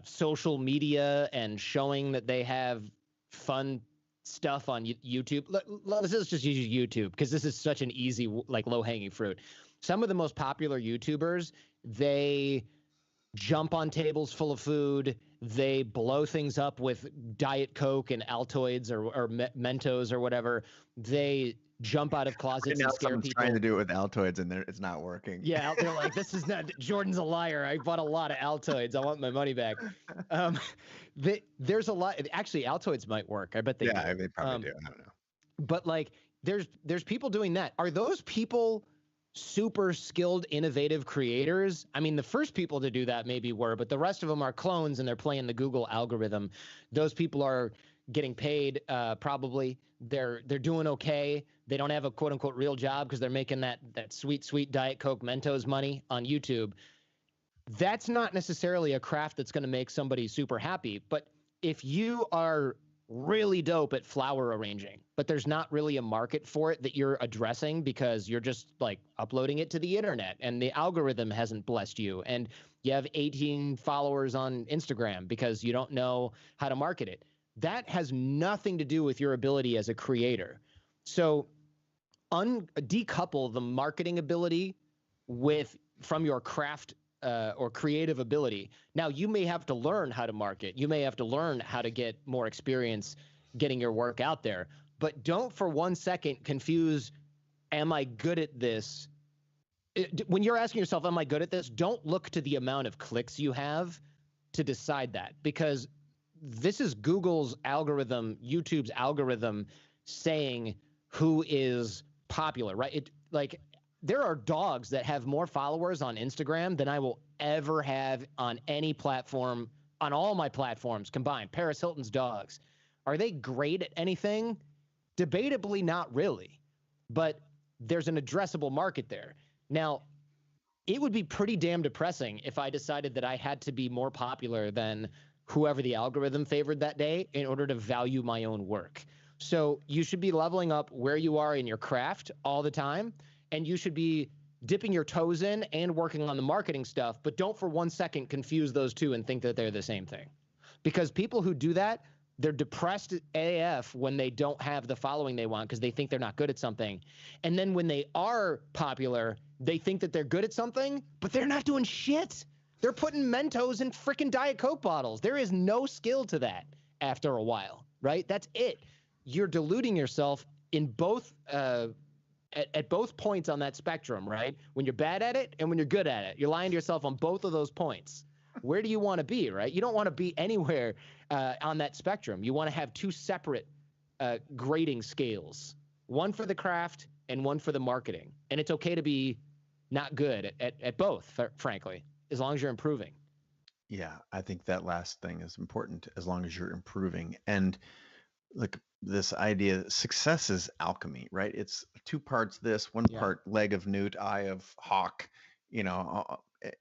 social media and showing that they have fun stuff on YouTube. Let's just use YouTube because this is such an easy, like low hanging fruit. Some of the most popular YouTubers, they jump on tables full of food. They blow things up with Diet Coke and Altoids or Mentos or whatever. They jump out of closets Right now, and scare someone's trying to people. do it with Altoids and it's not working. Yeah, they're like, this is not, Jordan's a liar. I bought a lot of Altoids. I want my money back. Um, there's a lot. Actually, Altoids might work. I bet they do. Yeah, they probably do. I don't know. But like, there's people doing that. Are those people super skilled, innovative creators? I mean, the first people to do that maybe were, but the rest of them are clones and they're playing the Google algorithm. Those people are getting paid, probably. They're doing okay. They don't have a quote unquote real job because they're making that sweet Diet Coke Mentos money on YouTube. That's not necessarily a craft that's going to make somebody super happy. But if you are really dope at flower arranging, but there's not really a market for it that you're addressing because you're just like uploading it to the internet and the algorithm hasn't blessed you, and you have 18 followers on Instagram because you don't know how to market it, that has nothing to do with your ability as a creator. So decouple the marketing ability from your craft or creative ability. Now, you may have to learn how to market. You may have to learn how to get more experience getting your work out there. But don't for 1 second confuse, am I good at this? When you're asking yourself, am I good at this? Don't look to the amount of clicks you have to decide that, because this is Google's algorithm, YouTube's algorithm saying who is popular, right? It like there are dogs that have more followers on Instagram than I will ever have on any platform, on all my platforms combined. Paris Hilton's dogs. Are they great at anything? Debatably not really. But there's an addressable market there. Now, it would be pretty damn depressing if I decided that I had to be more popular than whoever the algorithm favored that day in order to value my own work. So you should be leveling up where you are in your craft all the time, and you should be dipping your toes in and working on the marketing stuff, but don't for 1 second confuse those two and think that they're the same thing. Because people who do that, they're depressed AF when they don't have the following they want because they think they're not good at something. And then when they are popular, they think that they're good at something, but they're not doing shit. They're putting Mentos in freaking Diet Coke bottles. There is no skill to that after a while, right? That's it. You're deluding yourself in both at both points on that spectrum, right? When you're bad at it and when you're good at it. You're lying to yourself on both of those points. Where do you want to be, right? You don't want to be anywhere on that spectrum. You want to have two separate grading scales, one for the craft and one for the marketing. And it's okay to be not good at both, frankly, as long as you're improving. Yeah, I think that last thing is important, as long as you're improving. And like this idea, success is alchemy, right? It's two parts this, one Yeah. part leg of newt, eye of hawk, you know,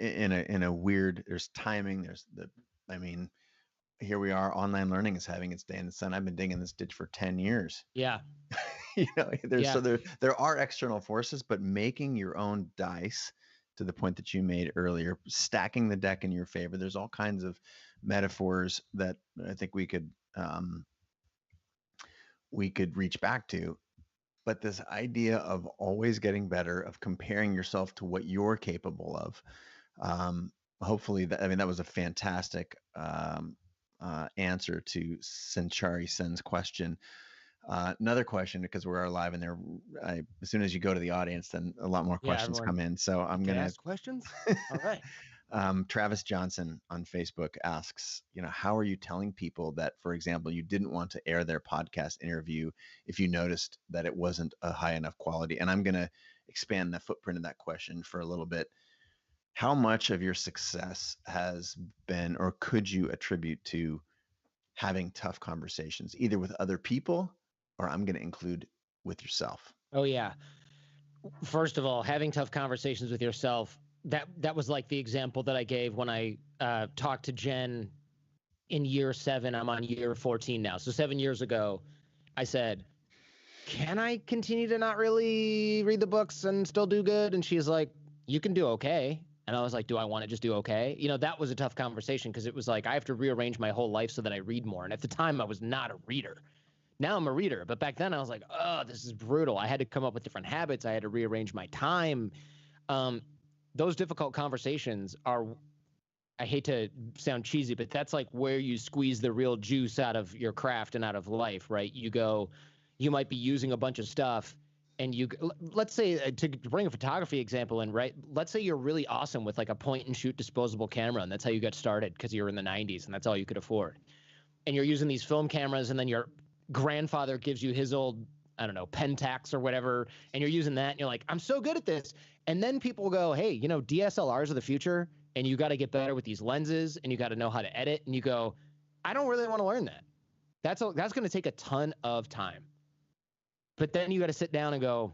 in a weird, there's timing, I mean, here we are, online learning is having its day in the sun. I've been digging this ditch for 10 years. Yeah. You know, Yeah. there are external forces, but making your own dice, to the point that you made earlier, stacking the deck in your favor. There's all kinds of metaphors that I think we could reach back to. But this idea of always getting better, of comparing yourself to what you're capable of, hopefully that was a fantastic answer to Sanchari Sen's question. Another question, because we're live in there, as soon as you go to the audience, then a lot more questions come in. So I'm Can I gonna ask questions. All right. Travis Johnson on Facebook asks, how are you telling people that, for example, you didn't want to air their podcast interview if you noticed that it wasn't a high enough quality? And I'm going to expand the footprint of that question for a little bit. How much of your success has been, or could you attribute to having tough conversations, either with other people or I'm going to include with yourself? Oh yeah. First of all, having tough conversations with yourself. That was like the example that I gave when I talked to Jen in year 7. I'm on year 14 now. So 7 years ago, I said, "Can I continue to not really read the books and still do good?" And she's like, "You can do okay." And I was like, "Do I want to just do okay?" That was a tough conversation because it was like I have to rearrange my whole life so that I read more. And at the time, I was not a reader. Now I'm a reader, but back then I was like, "Oh, this is brutal." I had to come up with different habits. I had to rearrange my time. Um, those difficult conversations are, I hate to sound cheesy, but that's like where you squeeze the real juice out of your craft and out of life, right? You might be using a bunch of stuff and let's say, to bring a photography example in, right? Let's say you're really awesome with like a point and shoot disposable camera, and that's how you got started because you're in the 90s and that's all you could afford. And you're using these film cameras, and then your grandfather gives you his old, I don't know, Pentax or whatever, and you're using that and you're like, "I'm so good at this." And then people go, "Hey, DSLRs are the future, and you got to get better with these lenses, and you got to know how to edit." And you go, "I don't really want to learn that. That's going to take a ton of time." But then you got to sit down and go,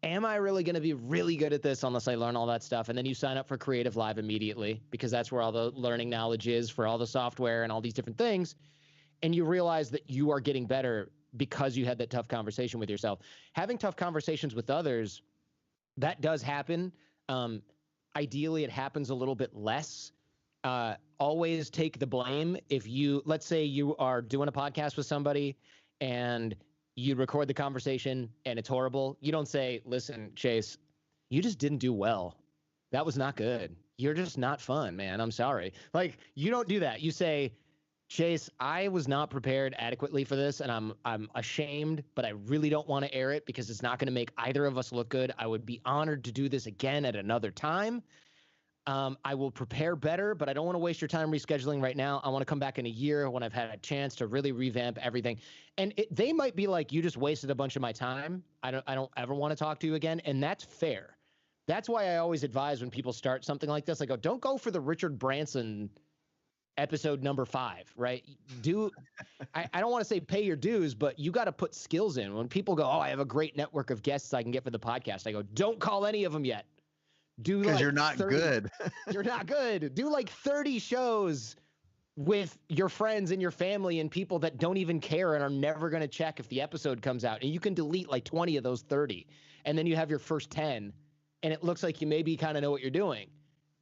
"Am I really going to be really good at this unless I learn all that stuff?" And then you sign up for CreativeLive immediately because that's where all the learning knowledge is for all the software and all these different things. And you realize that you are getting better because you had that tough conversation with yourself. Having tough conversations with others, that does happen. Um, Ideally, it happens a little bit less. Always take the blame. Let's say you are doing a podcast with somebody and you record the conversation and it's horrible. You don't say, "Listen, Chase, you just didn't do well. That was not good. You're just not fun, man. I'm sorry." Like, you don't do that. You say, "Chase, I was not prepared adequately for this, and I'm ashamed, but I really don't want to air it because it's not going to make either of us look good. I would be honored to do this again at another time. I will prepare better, but I don't want to waste your time rescheduling right now. I want to come back in a year when I've had a chance to really revamp everything." And they might be like, "You just wasted a bunch of my time. I don't ever want to talk to you again," and that's fair. That's why I always advise when people start something like this, I go, "Don't go for the Richard Branson episode number 5, right? I don't want to say pay your dues, but you got to put skills in." When people go, "Oh, I have a great network of guests I can get for the podcast," I go, "Don't call any of them yet. Do Because like you're not 30. good. You're not good. Do like 30 shows with your friends and your family and people that don't even care and are never going to check if the episode comes out. And you can delete like 20 of those 30. And then you have your first 10 and it looks like you maybe kind of know what you're doing."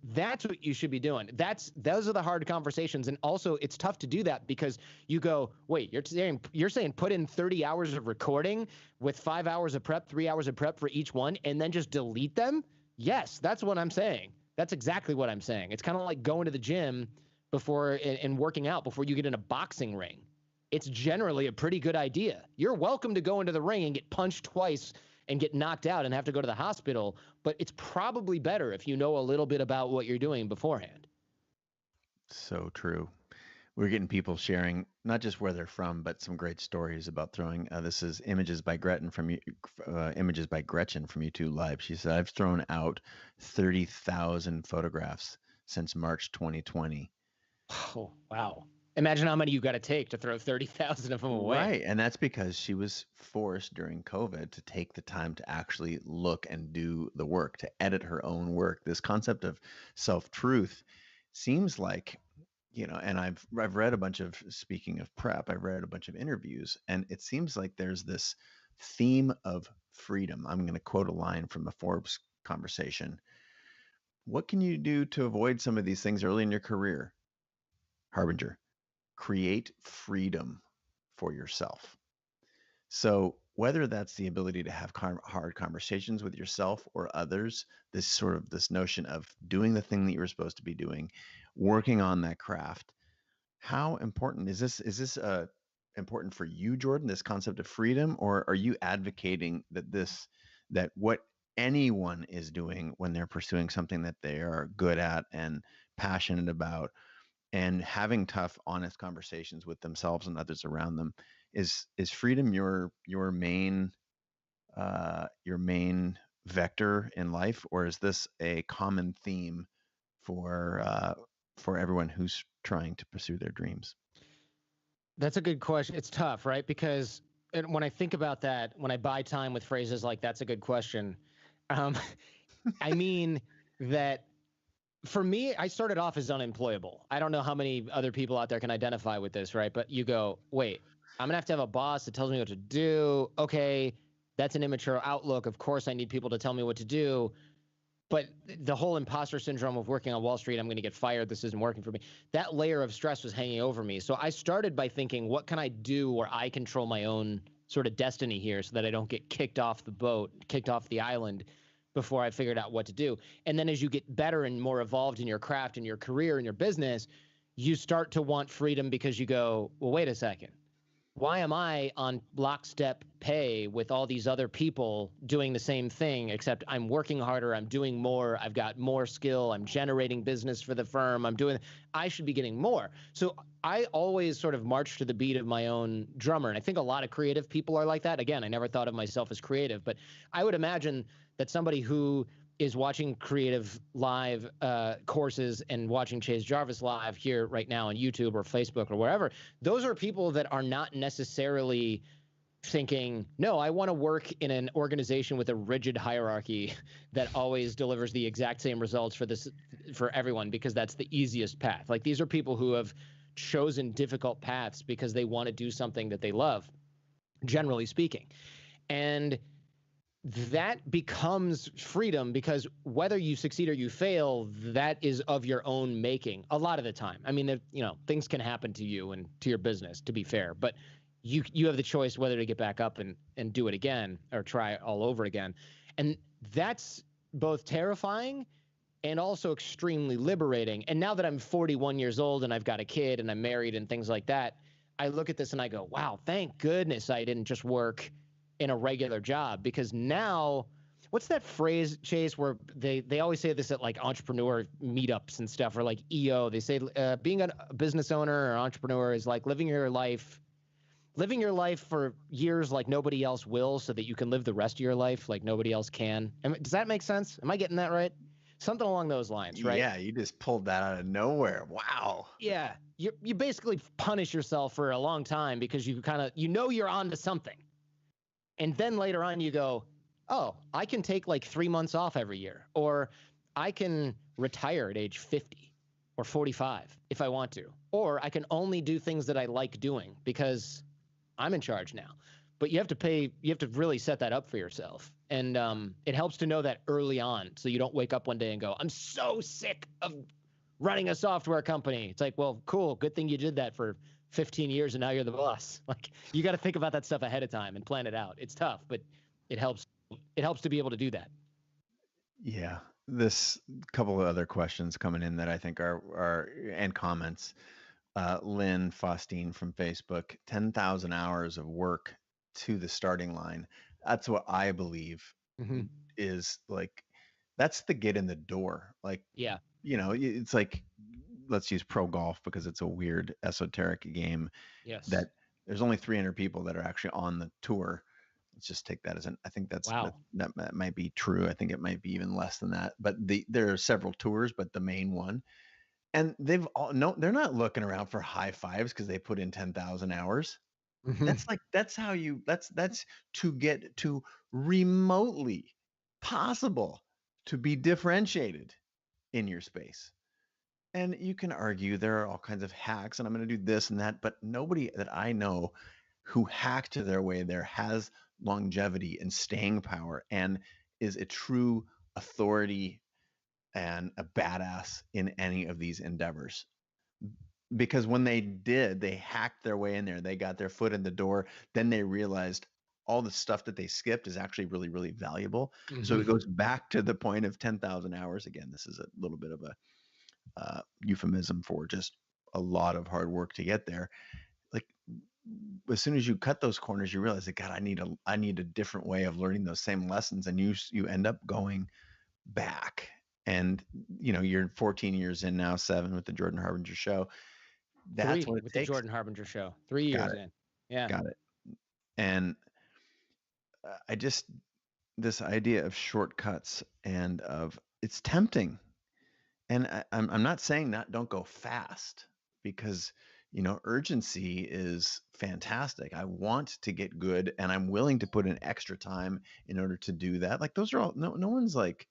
That's what you should be doing. Those are the hard conversations. And also it's tough to do that because you go, "Wait, you're saying put in 30 hours of recording with 5 hours of prep, 3 hours of prep for each one, and then just delete them?" Yes, that's what I'm saying. That's exactly what I'm saying. It's kind of like going to the gym before and working out before you get in a boxing ring. It's generally a pretty good idea. You're welcome to go into the ring and get punched twice and get knocked out and have to go to the hospital, but it's probably better if you know a little bit about what you're doing beforehand. So true. We're getting people sharing not just where they're from, but some great stories about throwing. This is images by images by Gretchen from YouTube Live. She said, "I've thrown out 30,000 photographs since March 2020." Oh, wow. Imagine how many you got to take to throw 30,000 of them away. Right. And that's because she was forced during COVID to take the time to actually look and do the work, to edit her own work. This concept of self-truth seems like, and I've read a bunch of, speaking of prep, I've read a bunch of interviews, and it seems like there's this theme of freedom. I'm going to quote a line from the Forbes conversation. "What can you do to avoid some of these things early in your career, Harbinger? Create freedom for yourself." So whether that's the ability to have hard conversations with yourself or others, this notion of doing the thing that you were supposed to be doing, working on that craft, how important is this? Is this important for you, Jordan? This concept of freedom, or are you advocating that what anyone is doing when they're pursuing something that they are good at and passionate about, and having tough, honest conversations with themselves and others around them, is freedom your main vector in life, or is this a common theme for everyone who's trying to pursue their dreams? That's a good question. It's tough, right? Because when I think about that, when I buy time with phrases like "that's a good question," um, I mean that for me, I started off as unemployable. I don't know how many other people out there can identify with this, right? But you go, wait, I'm gonna have to have a boss that tells me what to do. Okay, that's an immature outlook. Of course, I need people to tell me what to do. But the whole imposter syndrome of working on Wall Street, I'm going to get fired, this isn't working for me. That layer of stress was hanging over me. So I started by thinking, what can I do where I control my own sort of destiny here so that I don't get kicked off the boat, kicked off the island before I figured out what to do. And then as you get better and more evolved in your craft and your career and your business, you start to want freedom because you go, well, wait a second. Why am I on lockstep pay with all these other people doing the same thing, except I'm working harder, I'm doing more, I've got more skill, I'm generating business for the firm, I should be getting more. So I always sort of march to the beat of my own drummer. And I think a lot of creative people are like that. Again, I never thought of myself as creative, but I would imagine that somebody who is watching Creative Live courses and watching Chase Jarvis live here right now on YouTube or Facebook or wherever, those are people that are not necessarily thinking, no, I want to work in an organization with a rigid hierarchy that always delivers the exact same results for everyone because that's the easiest path. Like these are people who have chosen difficult paths because they want to do something that they love, generally speaking. And that becomes freedom because whether you succeed or you fail, that is of your own making a lot of the time. I mean, things can happen to you and to your business, to be fair, but you have the choice whether to get back up and do it again or try all over again. And that's both terrifying and also extremely liberating. And now that I'm 41 years old and I've got a kid and I'm married and things like that, I look at this and I go, wow, thank goodness I didn't just work in a regular job, because now, what's that phrase, Chase, where they always say this at like entrepreneur meetups and stuff, or like EO, they say being a business owner or entrepreneur is like living your life for years like nobody else will so that you can live the rest of your life like nobody else can. Does that make sense? Am I getting that right? Something along those lines, right? Yeah, you just pulled that out of nowhere. Wow. Yeah. You basically punish yourself for a long time because you kind of, you're on to something. And then later on you go, oh, I can take like 3 months off every year, or I can retire at age 50 or 45 if I want to, or I can only do things that I like doing because I'm in charge now. But you have to really set that up for yourself. And it helps to know that early on so you don't wake up one day and go, I'm so sick of running a software company. It's like, well, cool. Good thing you did that for 15 years and now you're the boss. Like you got to think about that stuff ahead of time and plan it out. It's tough, but it helps to be able to do that. Yeah. This couple of other questions coming in that I think are and comments. Lynn Faustine from Facebook, 10,000 hours of work to the starting line. That's what I believe is like, that's the get in the door. Like, yeah, it's like, let's use pro golf because it's a weird esoteric game. Yes. That there's only 300 people that are actually on the tour. Let's just take that as I think wow. that might be true. I think it might be even less than that, but there are several tours, but the main one, and they're not looking around for high fives because they put in 10,000 hours. That's to get to remotely possible to be differentiated in your space. And you can argue there are all kinds of hacks, and I'm going to do this and that, but nobody that I know who hacked their way there has longevity and staying power and is a true authority and a badass in any of these endeavors. Because when they hacked their way in there, they got their foot in the door, then they realized all the stuff that they skipped is actually really, really valuable. So it goes back to the point of 10,000 hours. Again, this is a little bit of a euphemism for just a lot of hard work to get there. Like as soon as you cut those corners, you realize that, God, I need a different way of learning those same lessons. And you end up going back. And you're 14 years in now, 7 with the Jordan Harbinger Show. That's 3 what it with takes. The Jordan Harbinger Show. 3 years in. Yeah. Got it. And this idea of shortcuts and it's tempting. And I'm not saying don't go fast, because urgency is fantastic. I want to get good and I'm willing to put in extra time in order to do that. Like those are all, no one's like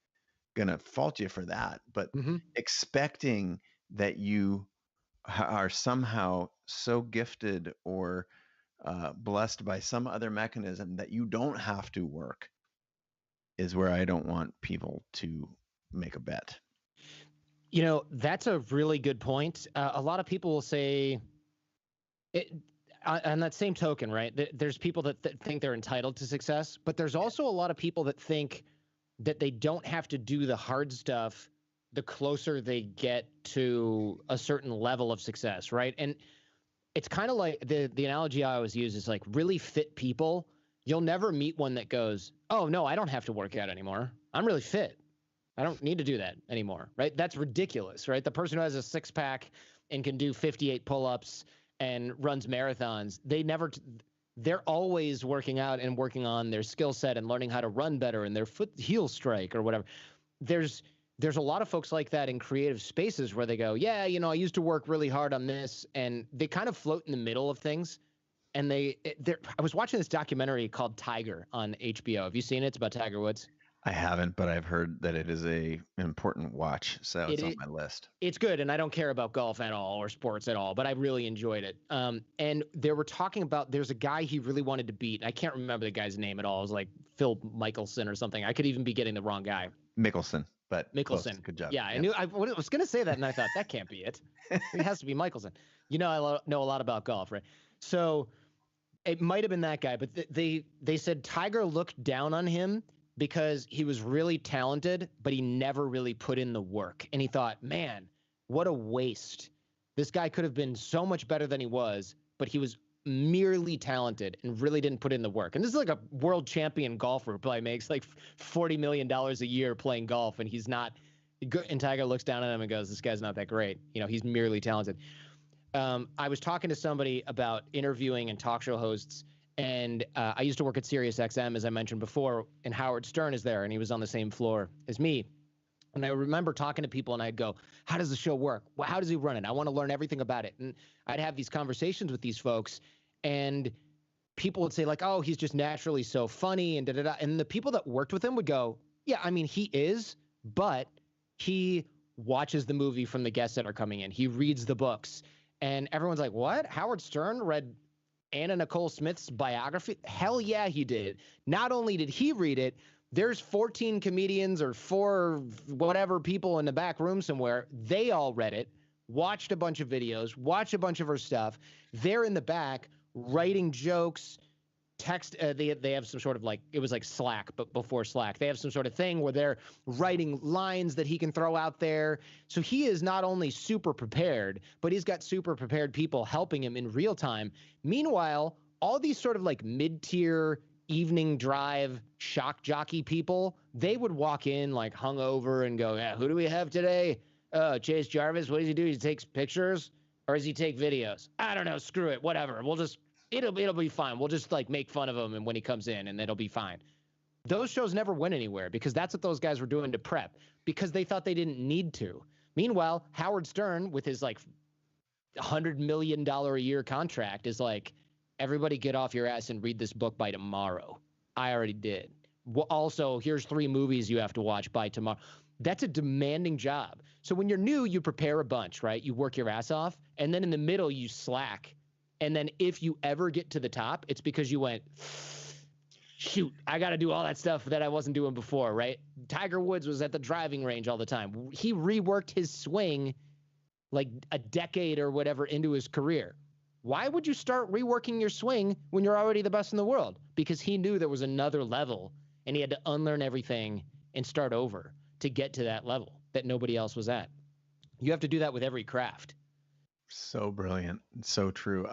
gonna fault you for that, but Mm-hmm. expecting that you are somehow so gifted or blessed by some other mechanism that you don't have to work is where I don't want people to make a bet. That's a really good point. A lot of people will say, it, on that same token, right? There's people that think they're entitled to success, but there's also a lot of people that think that they don't have to do the hard stuff the closer they get to a certain level of success, right? And it's kind of like the analogy I always use is like really fit people. You'll never meet one that goes, "Oh no, I don't have to work out anymore. I'm really fit. I don't need to do that anymore." Right? That's ridiculous, right? The person who has a six pack and can do 58 pull-ups and runs marathons, they're always working out and working on their skill set and learning how to run better and their foot heel strike or whatever. There's a lot of folks like that in creative spaces where they go, yeah, I used to work really hard on this, and they kind of float in the middle of things. And I was watching this documentary called Tiger on HBO. Have you seen it? It's about Tiger Woods. I haven't, but I've heard that it is an important watch, so it's on It my list. it's good, and I don't care about golf at all or sports at all, but I really enjoyed it. And they were talking about there's a guy he really wanted to beat. I can't remember the guy's name at all. It was like Phil Mickelson or something. I could even be getting the wrong guy. Mickelson, but close. Mickelson. Good job. Yeah, I knew. I was going to say that, and I thought that can't be it. It has to be Mickelson. I know a lot about golf, right? So it might have been that guy, but they said Tiger looked down on him because he was really talented, but he never really put in the work. And he thought, man, what a waste. This guy could have been so much better than he was, but he was merely talented and really didn't put in the work. And this is like a world champion golfer who probably makes like $40 million a year playing golf, and he's not. And Tiger looks down at him and goes, this guy's not that great. He's merely talented. I was talking to somebody about interviewing and talk show hosts, and I used to work at Sirius XM, as I mentioned before, and Howard Stern is there, and he was on the same floor as me. And I remember talking to people, and I'd go, how does the show work? Well, how does he run it? I want to learn everything about it. And I'd have these conversations with these folks, and people would say, like, oh, he's just naturally so funny, and da-da-da. And the people that worked with him would go, yeah, I mean, he is, but he watches the movie from the guests that are coming in. He reads the books. And everyone's like, what? Howard Stern read Anna Nicole Smith's biography? Hell yeah, he did. Not only did he read it, there's 14 comedians or 4 whatever people in the back room somewhere. They all read it, watched a bunch of videos, watched a bunch of her stuff. They're in the back writing jokes, text. They have some sort of like, it was like Slack, but before Slack, they have some sort of thing where they're writing lines that he can throw out there. So he is not only super prepared, but he's got super prepared people helping him in real time. Meanwhile, all these sort of like mid-tier evening drive shock jockey people, they would walk in like hungover and go, yeah, who do we have today? Chase Jarvis. What does he do? He takes pictures, or does he take videos? I don't know. Screw it. Whatever. It'll be fine. We'll just like make fun of him and when he comes in, and it'll be fine. Those shows never went anywhere because that's what those guys were doing to prep, because they thought they didn't need to. Meanwhile, Howard Stern, with his like $100 million a year contract, is like, everybody get off your ass and read this book by tomorrow. I already did. Well, also, here's 3 movies you have to watch by tomorrow. That's a demanding job. So when you're new, you prepare a bunch, right? You work your ass off, and then in the middle, you slack. And then if you ever get to the top, it's because you went, shoot, I got to do all that stuff that I wasn't doing before, right? Tiger Woods was at the driving range all the time. He reworked his swing like a decade or whatever into his career. Why would you start reworking your swing when you're already the best in the world? Because he knew there was another level, and he had to unlearn everything and start over to get to that level that nobody else was at. You have to do that with every craft. So brilliant. So true.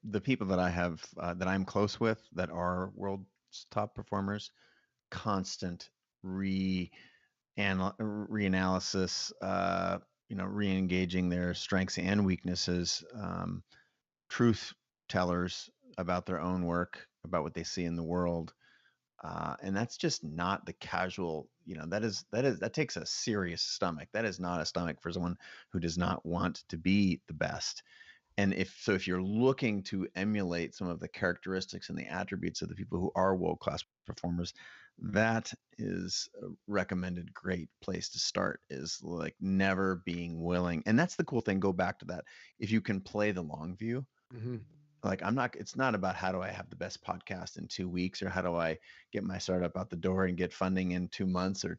The people that I have, that I'm close with that are world's top performers, constant reanalysis, re-engaging their strengths and weaknesses, truth tellers about their own work, about what they see in the world. And that's just not the casual, that takes a serious stomach. That is not a stomach for someone who does not want to be the best. And if you're looking to emulate some of the characteristics and the attributes of the people who are world-class performers, that is a recommended great place to start, is like never being willing. And that's the cool thing. Go back to that. If you can play the long view, like it's not about how do I have the best podcast in 2 weeks, or how do I get my startup out the door and get funding in 2 months or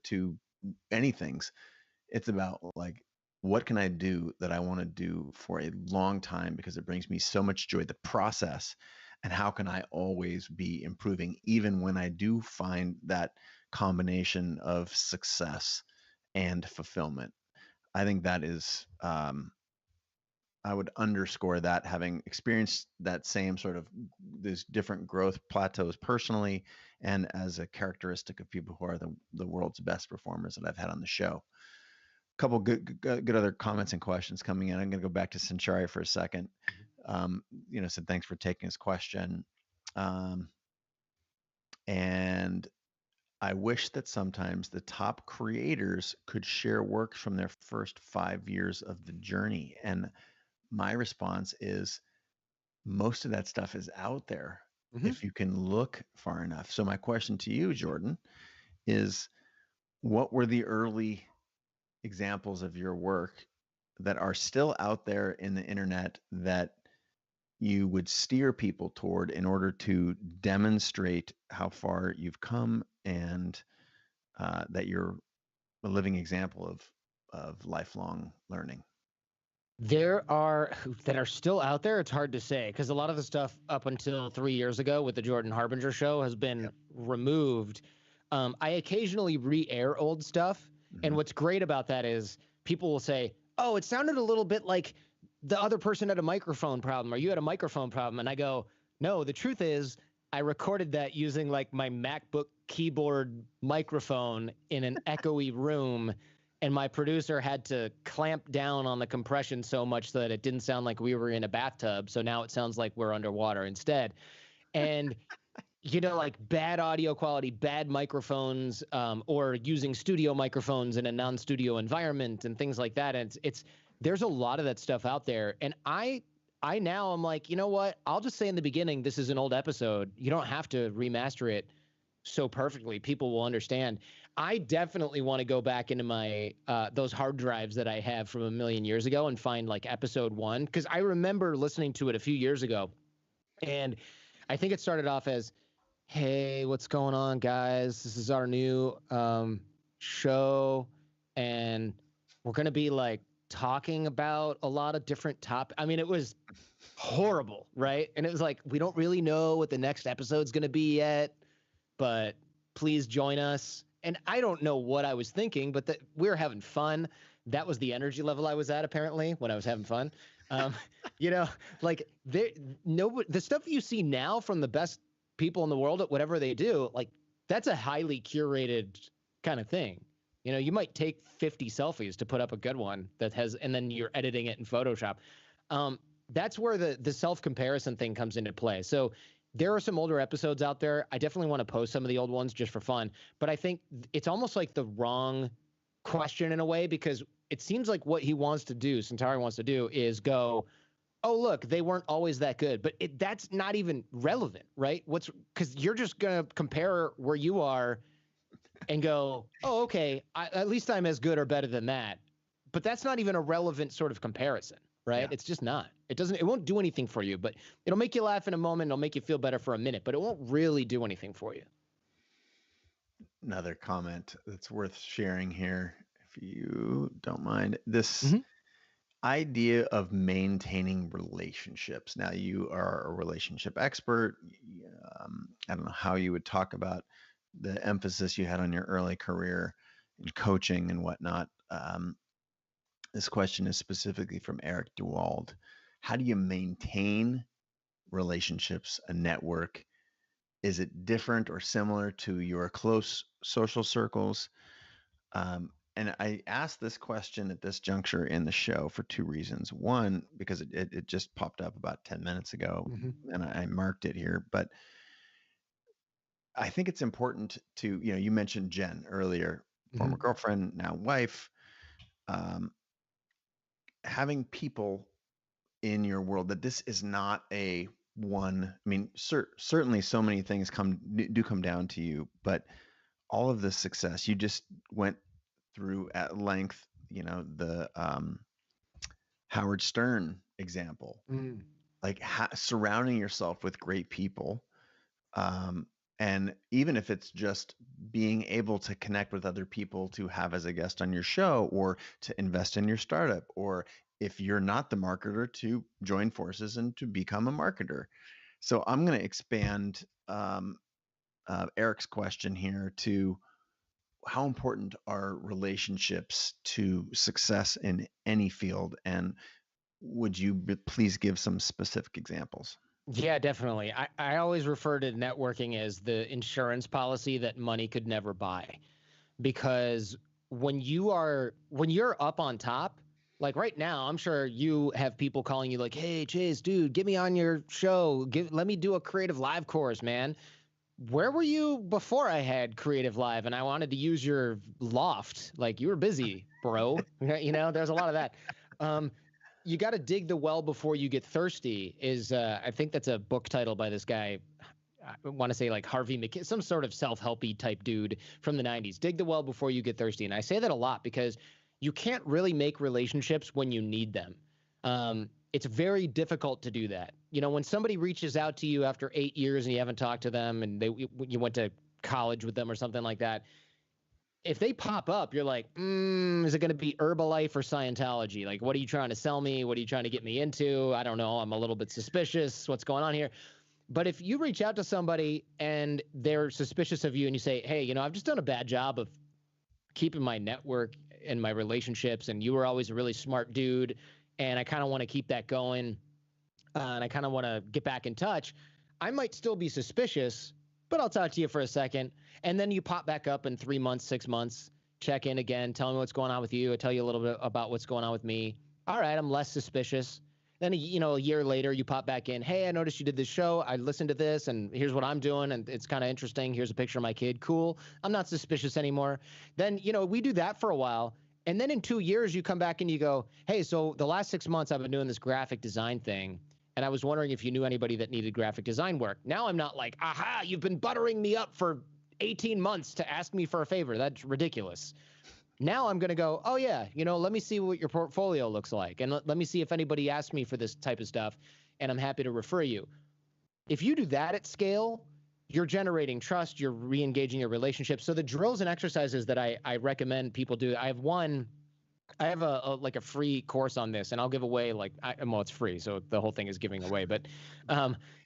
anythings. It's about like, what can I do that I want to do for a long time because it brings me so much joy, the process, and how can I always be improving even when I do find that combination of success and fulfillment. I think that is, I would underscore that, having experienced that same sort of these different growth plateaus personally and as a characteristic of people who are the world's best performers that I've had on the show. Couple good other comments and questions coming in. I'm going to go back to Sanchari for a second. Said thanks for taking his question. And I wish that sometimes the top creators could share works from their first 5 years of the journey. And my response is most of that stuff is out there if you can look far enough. So my question to you, Jordan, is what were the early examples of your work that are still out there in the internet that you would steer people toward in order to demonstrate how far you've come, and that you're a living example of lifelong learning? There are that are still out there. It's hard to say because a lot of the stuff up until 3 years ago with the Jordan Harbinger Show has been removed. I occasionally re-air old stuff, and what's great about that is people will say, "Oh, it sounded a little bit like the other person had a microphone problem, or you had a microphone problem," and I go, "No, the truth is." I recorded that using like my MacBook keyboard microphone in an echoey room, and my producer had to clamp down on the compression so much that it didn't sound like we were in a bathtub. So now it sounds like we're underwater instead. And like bad audio quality, bad microphones, or using studio microphones in a non-studio environment and things like that. And it's there's a lot of that stuff out there. And I now I'm like, you know what? I'll just say in the beginning, this is an old episode. You don't have to remaster it so perfectly. People will understand. I definitely want to go back into my those hard drives that I have from a million years ago and find like episode 1, because I remember listening to it a few years ago, and I think it started off as, "Hey, what's going on, guys? This is our new show, and we're gonna be like talking about a lot of different topics." I mean, it was horrible, right? And it was like, we don't really know what the next episode's gonna be yet, but please join us. And I don't know what I was thinking, but that we were having fun. That was the energy level I was at apparently when I was having fun. Um, like the stuff you see now from the best people in the world at whatever they do, like that's a highly curated kind of thing. You might take 50 selfies to put up a good one that has, and then you're editing it in Photoshop. That's where the self-comparison thing comes into play. So there are some older episodes out there. I definitely want to post some of the old ones just for fun, but I think it's almost like the wrong question in a way, because it seems like what he wants to do, Centauri wants to do, is go, "Oh, look, they weren't always that good," but that's not even relevant, right? Because you're just gonna compare where you are and go, "Oh, okay, at least I'm as good or better than that," but that's not even a relevant sort of comparison. Right? Yeah. It's just not. It won't do anything for you, but it'll make you laugh in a moment. It'll make you feel better for a minute, but it won't really do anything for you. Another comment that's worth sharing here, if you don't mind, this idea of maintaining relationships. Now, you are a relationship expert. I don't know how you would talk about the emphasis you had on your early career in coaching and whatnot. This question is specifically from Eric DeWald. How do you maintain relationships, a network? Is it different or similar to your close social circles? And I asked this question at this juncture in the show for 2 reasons. One, because it just popped up about 10 minutes ago, and I marked it here. But I think it's important to, you mentioned Jen earlier, former girlfriend, now wife. Having people in your world that this is not a one. I mean, certainly so many things do come down to you, but all of the success you just went through at length, the Howard Stern example, like surrounding yourself with great people. And even if it's just being able to connect with other people to have as a guest on your show, or to invest in your startup, or if you're not the marketer, to join forces and to become a marketer. So I'm going to expand Eric's question here to how important are relationships to success in any field? And would you please give some specific examples? Yeah, definitely. I always refer to networking as the insurance policy that money could never buy. Because when you're up on top, like right now, I'm sure you have people calling you like, "Hey, Chase, dude, get me on your show. Let me do a CreativeLive course, man." Where were you before I had CreativeLive and I wanted to use your loft? Like, you were busy, bro. There's a lot of that. You got to dig the well before you get thirsty I think that's a book title by this guy. I want to say like Harvey McKinney, some sort of self-helpy type dude from the 90s. Dig the well before you get thirsty. And I say that a lot because you can't really make relationships when you need them. It's very difficult to do that. When somebody reaches out to you after 8 years and you haven't talked to them, and you went to college with them or something like that, if they pop up, you're like, is it going to be Herbalife or Scientology? Like, what are you trying to sell me? What are you trying to get me into? I don't know. I'm a little bit suspicious. What's going on here? But if you reach out to somebody and they're suspicious of you and you say, hey, I've just done a bad job of keeping my network and my relationships, and you were always a really smart dude, and I kind of want to keep that going, and I kind of want to get back in touch, I might still be suspicious, but I'll talk to you for a second. And then you pop back up in 3 months, 6 months, check in again, tell me what's going on with you. I tell you a little bit about what's going on with me. All right, I'm less suspicious. Then, a year later, you pop back in. Hey, I noticed you did this show. I listened to this, and here's what I'm doing, and it's kind of interesting. Here's a picture of my kid. Cool. I'm not suspicious anymore. Then, we do that for a while. And then in 2 years, you come back and you go, hey, so the last 6 months I've been doing this graphic design thing, and I was wondering if you knew anybody that needed graphic design work. Now I'm not like, aha, you've been buttering me up for 18 months to ask me for a favor. That's ridiculous. Now I'm going to go, oh, yeah, let me see what your portfolio looks like. And let me see if anybody asks me for this type of stuff, and I'm happy to refer you. If you do that at scale, you're generating trust, you're re-engaging your relationship. So the drills and exercises that I recommend people do, I have a free course on this, and I'll give away it's free, so the whole thing is giving away. But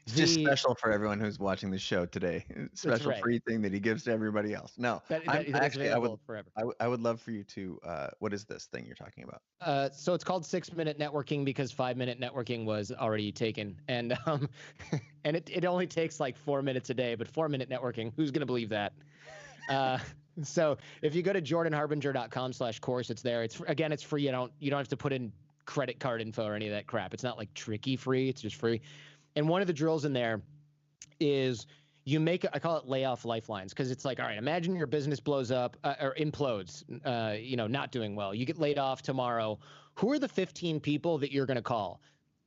it's just special for everyone who's watching the show today. Special right. Free thing that he gives to everybody else. No, I would love for you to. What is this thing you're talking about? So it's called 6-minute networking because 5-minute networking was already taken, and and it only takes like 4 minutes a day. But 4-minute networking, who's gonna believe that? So if you go to jordanharbinger.com/course, it's there. It's free. You don't have to put in credit card info or any of that crap. It's not like tricky free. It's just free. And one of the drills in there is you I call it layoff lifelines, because it's like, all right, imagine your business blows up or implodes, not doing well. You get laid off tomorrow. Who are the 15 people that you're going to call?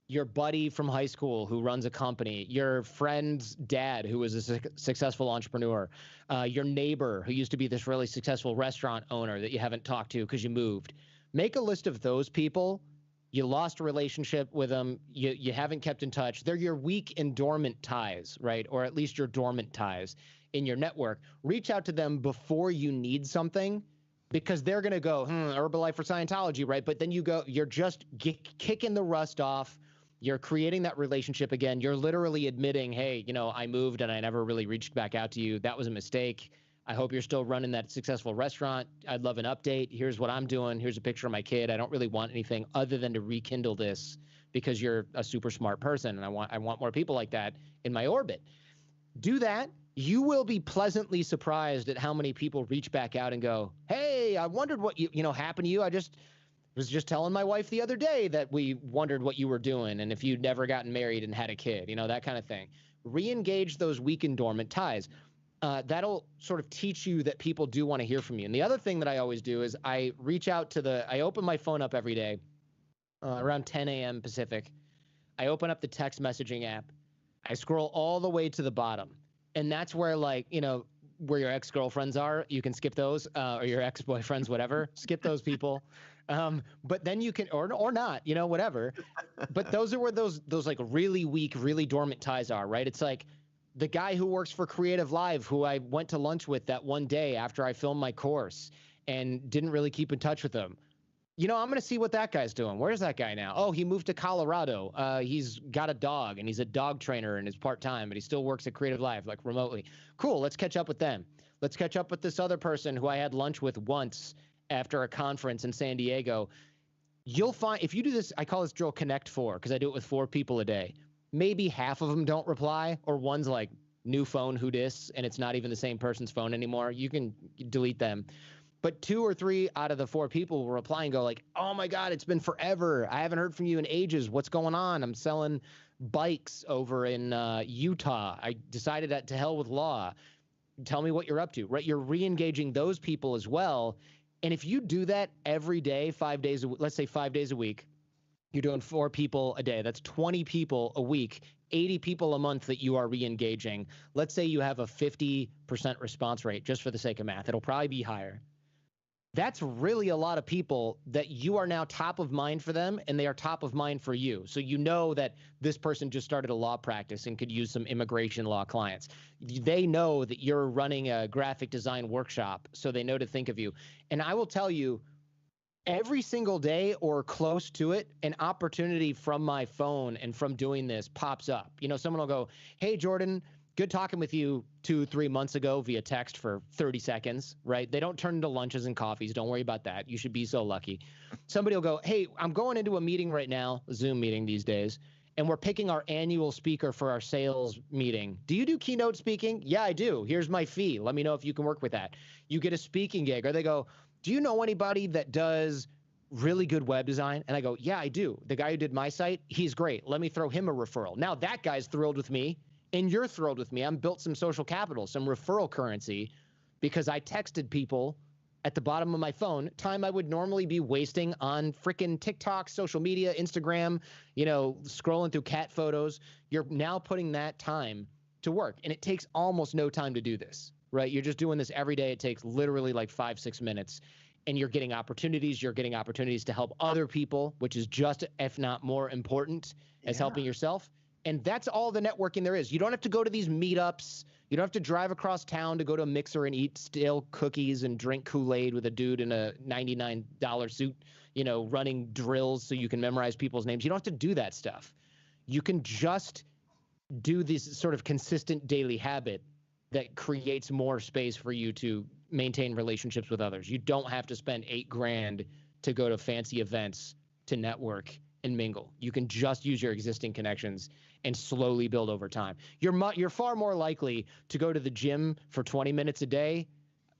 Your buddy from high school who runs a company, your friend's dad who was a successful entrepreneur, your neighbor who used to be this really successful restaurant owner that you haven't talked to because you moved. Make a list of those people. You lost a relationship with them. You haven't kept in touch. They're your weak and dormant ties, right? Or at least your dormant ties in your network. Reach out to them before you need something, because they're going to go, Herbalife or Scientology, right? But then you're just kicking the rust off. You're creating that relationship again. You're literally admitting, hey, I moved and I never really reached back out to you. That was a mistake. I hope you're still running that successful restaurant. I'd love an update. Here's what I'm doing. Here's a picture of my kid. I don't really want anything other than to rekindle this because you're a super smart person, and I want more people like that in my orbit. Do that. You will be pleasantly surprised at how many people reach back out and go, hey, I wondered what happened to you. I was just telling my wife the other day that we wondered what you were doing and if you'd never gotten married and had a kid, that kind of thing. Re-engage those weak and dormant ties. That'll sort of teach you that people do want to hear from you. And the other thing that I always do is I reach out I open my phone up every day around 10 a.m. Pacific, I open up the text messaging app. I scroll all the way to the bottom. And that's where, like, where your ex-girlfriends are. You can skip those, or your ex-boyfriends, whatever. Skip those people. But then you can, or not, whatever. But those are where those like really weak, really dormant ties are, right? It's like the guy who works for Creative Live, who I went to lunch with that one day after I filmed my course and didn't really keep in touch with him. I'm going to see what that guy's doing. Where's that guy now? Oh, he moved to Colorado. He's got a dog, and he's a dog trainer, and is part-time, but he still works at Creative Live, like remotely. Cool, let's catch up with them. Let's catch up with this other person who I had lunch with once after a conference in San Diego. You'll find, if you do this, I call this drill Connect 4, because I do it with 4 people a day. Maybe half of them don't reply, or one's like, new phone, who dis, and it's not even the same person's phone anymore. You can delete them. But 2 or 3 out of the 4 people will reply and go like, oh my God, it's been forever. I haven't heard from you in ages. What's going on? I'm selling bikes over in Utah. I decided to hell with law. Tell me what you're up to, right? You're re-engaging those people as well. And if you do that every day, 5 days, let's say 5 days a week, you're doing 4 people a day. That's 20 people a week, 80 people a month that you are re-engaging. Let's say you have a 50% response rate, just for the sake of math. It'll probably be higher. That's really a lot of people that you are now top of mind for them, and they are top of mind for you. So you know that this person just started a law practice and could use some immigration law clients. They know that you're running a graphic design workshop, so they know to think of you. And I will tell you, every single day or close to it, an opportunity from my phone and from doing this pops up. Someone will go, hey, Jordan, good talking with you 2-3 months ago via text for 30 seconds, right? They don't turn into lunches and coffees. Don't worry about that. You should be so lucky. Somebody will go, hey, I'm going into a meeting right now, a Zoom meeting these days, and we're picking our annual speaker for our sales meeting. Do you do keynote speaking? Yeah, I do. Here's my fee. Let me know if you can work with that. You get a speaking gig. Or they go, do you know anybody that does really good web design? And I go, yeah, I do. The guy who did my site, he's great. Let me throw him a referral. Now that guy's thrilled with me, and you're thrilled with me. I'm built some social capital, some referral currency, because I texted people at the bottom of my phone, time I would normally be wasting on freaking TikTok, social media, Instagram, scrolling through cat photos. You're now putting that time to work, and it takes almost no time to do this, right? You're just doing this every day. It takes literally like 5-6 minutes, and you're getting opportunities. You're getting opportunities to help other people, which is just, if not more important, as helping yourself. And that's all the networking there is. You don't have to go to these meetups. You don't have to drive across town to go to a mixer and eat stale cookies and drink Kool-Aid with a dude in a $99 suit, running drills so you can memorize people's names. You don't have to do that stuff. You can just do this sort of consistent daily habit that creates more space for you to maintain relationships with others. You don't have to spend $8,000 to go to fancy events to network and mingle. You can just use your existing connections and slowly build over time. You're far more likely to go to the gym for 20 minutes a day,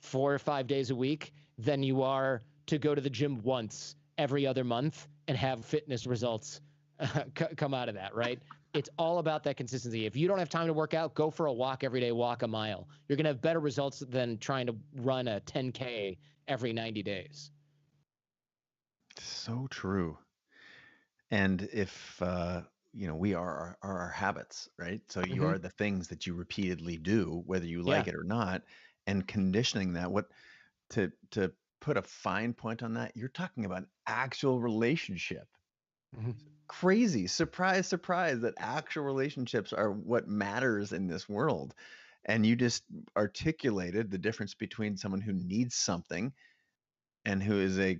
4 or 5 days a week, than you are to go to the gym once every other month and have fitness results come out of that, right? It's all about that consistency. If you don't have time to work out, go for a walk every day, walk a mile. You're going to have better results than trying to run a 10K every 90 days. So true. And if we are our habits, right? So you are the things that you repeatedly do, whether you like it or not, and conditioning that. To put a fine point on that, you're talking about actual relationship. Crazy. Surprise, surprise, that actual relationships are what matters in this world. And you just articulated the difference between someone who needs something and who is a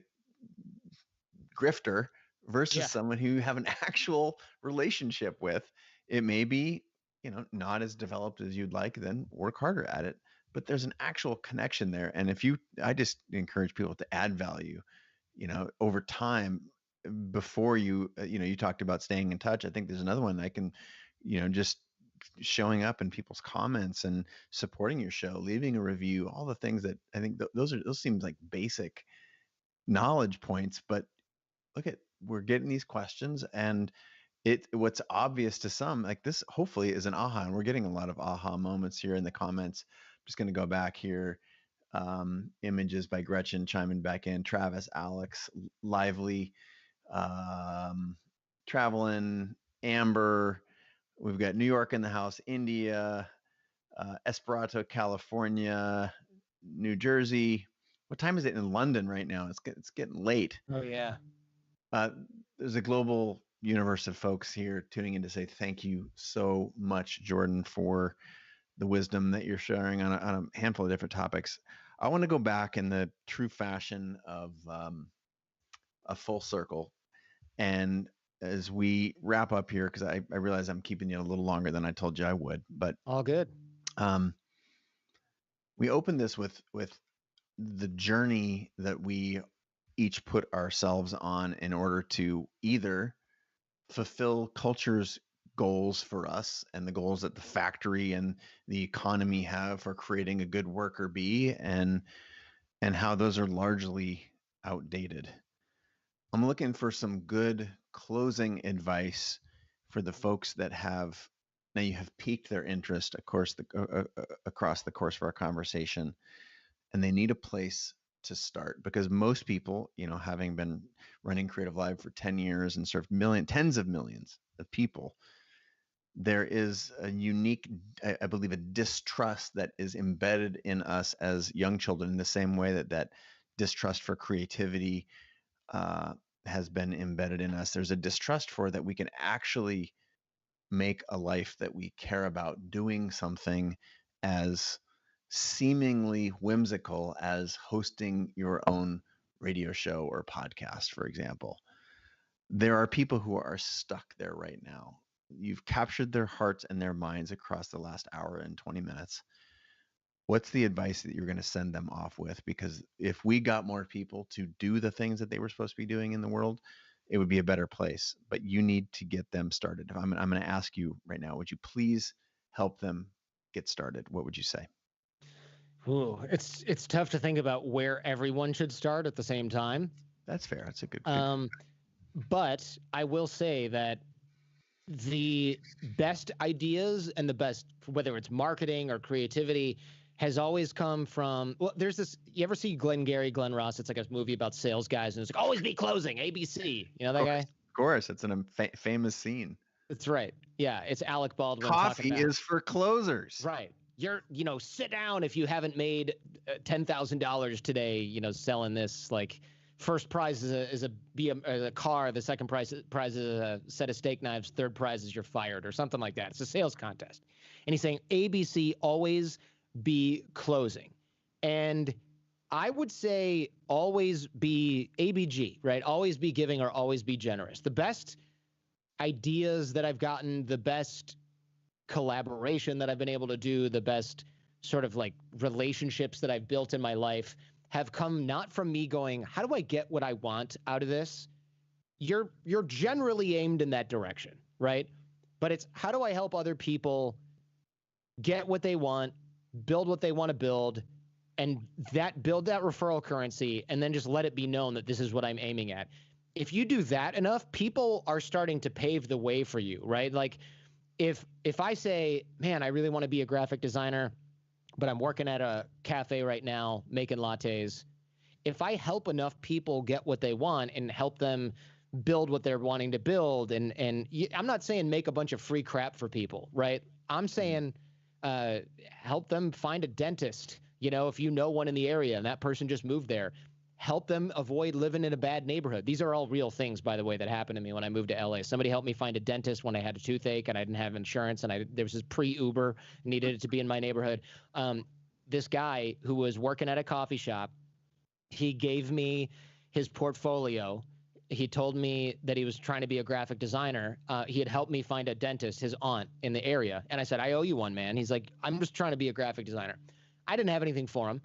grifter versus someone who you have an actual relationship with. It may be, not as developed as you'd like, then work harder at it. But there's an actual connection there. And I just encourage people to add value, over time before you talked about staying in touch. I think there's another one I can, just showing up in people's comments and supporting your show, leaving a review, all the things that I think those seem like basic knowledge points, but we're getting these questions, and what's obvious to some, like this hopefully is an aha, and we're getting a lot of aha moments here in the comments. I'm just going to go back here. Images by Gretchen chiming back in, Travis, Alex, Lively, traveling, Amber. We've got New York in the house, India, Esperanto, California, New Jersey. What time is it in London right now? It's getting late. Oh yeah. Uh, there's a global universe of folks here tuning in to say thank you so much, Jordan, for the wisdom that you're sharing on a handful of different topics. I want to go back in the true fashion of a full circle. And as we wrap up here, because I realize I'm keeping you a little longer than I told you I would, but All good. We opened this with the journey that we each put ourselves on in order to either fulfill culture's goals for us and the goals that the factory and the economy have for creating a good worker bee, and how those are largely outdated. I'm looking for some good closing advice for the folks that have now you have piqued their interest, of course, across the course of our conversation, and they need a place to start, because most people, having been running Creative Live for 10 years and served tens of millions of people, there is a unique, I believe, a distrust that is embedded in us as young children, in the same way that distrust for creativity has been embedded in us. There's a distrust for that we can actually make a life that we care about doing something as seemingly whimsical as hosting your own radio show or podcast, for example. There are people who are stuck there right now. You've captured their hearts and their minds across the last hour and 20 minutes. What's the advice that you're going to send them off with? Because if we got more people to do the things that they were supposed to be doing in the world, it would be a better place. But you need to get them started. I'm going to ask you right now, would you please help them get started? What would you say? Ooh, it's tough to think about where everyone should start at the same time. That's fair. That's a good. But I will say that the best ideas and the best, whether it's marketing or creativity, has always come from, well, there's this, you ever see Glenn Ross? It's like a movie about sales guys, and it's like, always be closing, ABC. You know that guy? Of course. It's a famous scene. That's right. Yeah, it's Alec Baldwin Coffee talking about, is for closers. right. Sit down if you haven't made $10,000 today, selling this, like, first prize is a car, the second prize is a set of steak knives, third prize is you're fired, or something like that. It's a sales contest. And he's saying ABC, always be closing. And I would say always be ABG, right? Always be giving or always be generous. The best ideas that I've gotten, the best collaboration that I've been able to do, the best sort of like relationships that I've built in my life have come not from me going, how do I get what I want out of this? You're generally aimed in that direction, right? But it's, how do I help other people get what they want, build what they want to build, and build that referral currency, and then just let it be known that this is what I'm aiming at. If you do that enough, people are starting to pave the way for you, right? Like if I say, man, I really want to be a graphic designer, but I'm working at a cafe right now making lattes. If I help enough people get what they want and help them build what they're wanting to build, and I'm not saying make a bunch of free crap for people, right? I'm saying help them find a dentist, if you know one in the area and that person just moved there. Help them avoid living in a bad neighborhood. These are all real things, by the way, that happened to me when I moved to LA. Somebody helped me find a dentist when I had a toothache and I didn't have insurance, and there was this pre-Uber, needed it to be in my neighborhood. This guy who was working at a coffee shop, he gave me his portfolio. He told me that he was trying to be a graphic designer. He had helped me find a dentist, his aunt, in the area. And I said, I owe you one, man. He's like, I'm just trying to be a graphic designer. I didn't have anything for him.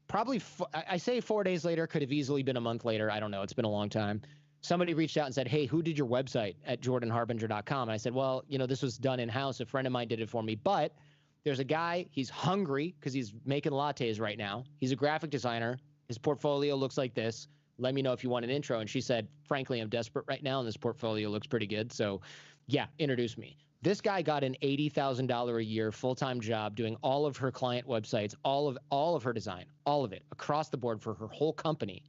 Probably, I say 4 days later, could have easily been a month later. I don't know. It's been a long time. Somebody reached out and said, hey, who did your website at jordanharbinger.com? And I said, well, this was done in-house. A friend of mine did it for me. But there's a guy, he's hungry because he's making lattes right now. He's a graphic designer. His portfolio looks like this. Let me know if you want an intro. And she said, frankly, I'm desperate right now, and this portfolio looks pretty good. So, yeah, introduce me. This guy got an $80,000 a year full-time job doing all of her client websites, all of her design, all of it across the board for her whole company,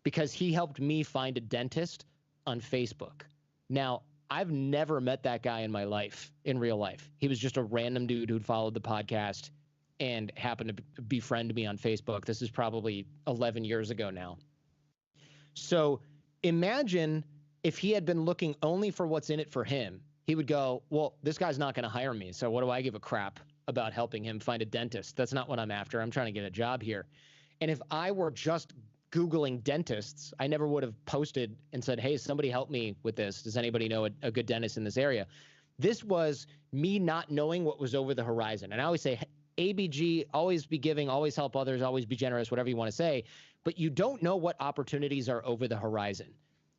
because he helped me find a dentist on Facebook. Now, I've never met that guy in my life, in real life. He was just a random dude who'd followed the podcast and happened to befriend me on Facebook. This is probably 11 years ago now. So imagine if he had been looking only for what's in it for him. He would go, well, this guy's not going to hire me, so what do I give a crap about helping him find a dentist? That's not what I'm after. I'm trying to get a job here. And if I were just Googling dentists, I never would have posted and said, hey, somebody help me with this. Does anybody know a good dentist in this area? This was me not knowing what was over the horizon. And I always say, ABG, always be giving, always help others, always be generous, whatever you want to say. But you don't know what opportunities are over the horizon.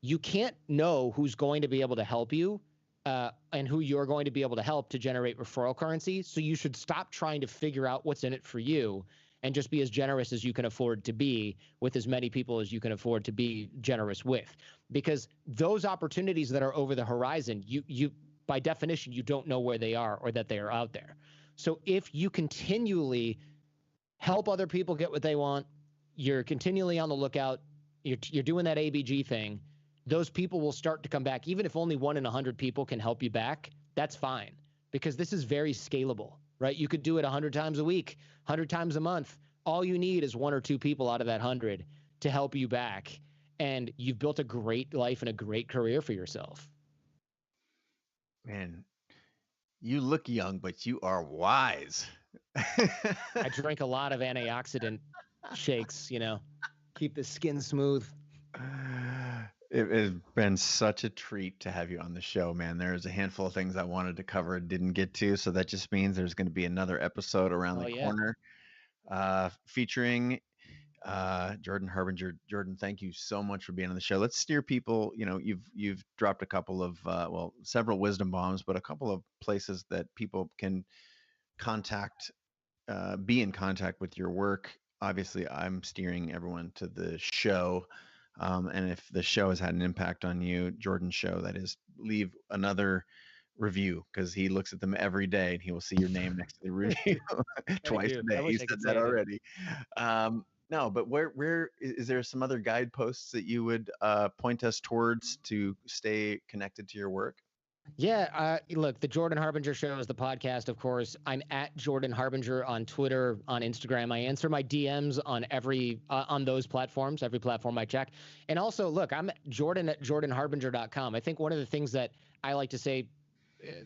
You can't know who's going to be able to help you and who you're going to be able to help to generate referral currency. So you should stop trying to figure out what's in it for you and just be as generous as you can afford to be with as many people as you can afford to be generous with. Because those opportunities that are over the horizon, you by definition, you don't know where they are or that they are out there. So if you continually help other people get what they want, you're continually on the lookout, you're doing that ABG thing, those people will start to come back. Even if only 1 in 100 people can help you back, that's fine, because this is very scalable, right? You could do it 100 times a week, 100 times a month. All you need is 1 or 2 people out of that 100 to help you back, and you've built a great life and a great career for yourself. Man, you look young, but you are wise. I drink a lot of antioxidant shakes, keep the skin smooth. It has been such a treat to have you on the show, man. There's a handful of things I wanted to cover and didn't get to, so that just means there's going to be another episode around the corner featuring Jordan Harbinger. Jordan, thank you so much for being on the show. Let's steer people. You've dropped a couple of several wisdom bombs, but a couple of places that people can be in contact with your work. Obviously, I'm steering everyone to the show. And if the show has had an impact on you, Jordan's show, that is, leave another review, because he looks at them every day and he will see your name next to the review twice a day. He said that already. No, but where is there some other guideposts that you would point us towards to stay connected to your work? Yeah, look, the Jordan Harbinger Show is the podcast, of course. I'm at Jordan Harbinger on Twitter, on Instagram. I answer my DMs on on those platforms, every platform I check. And also, look, I'm Jordan at jordanharbinger.com. I think one of the things that I like to say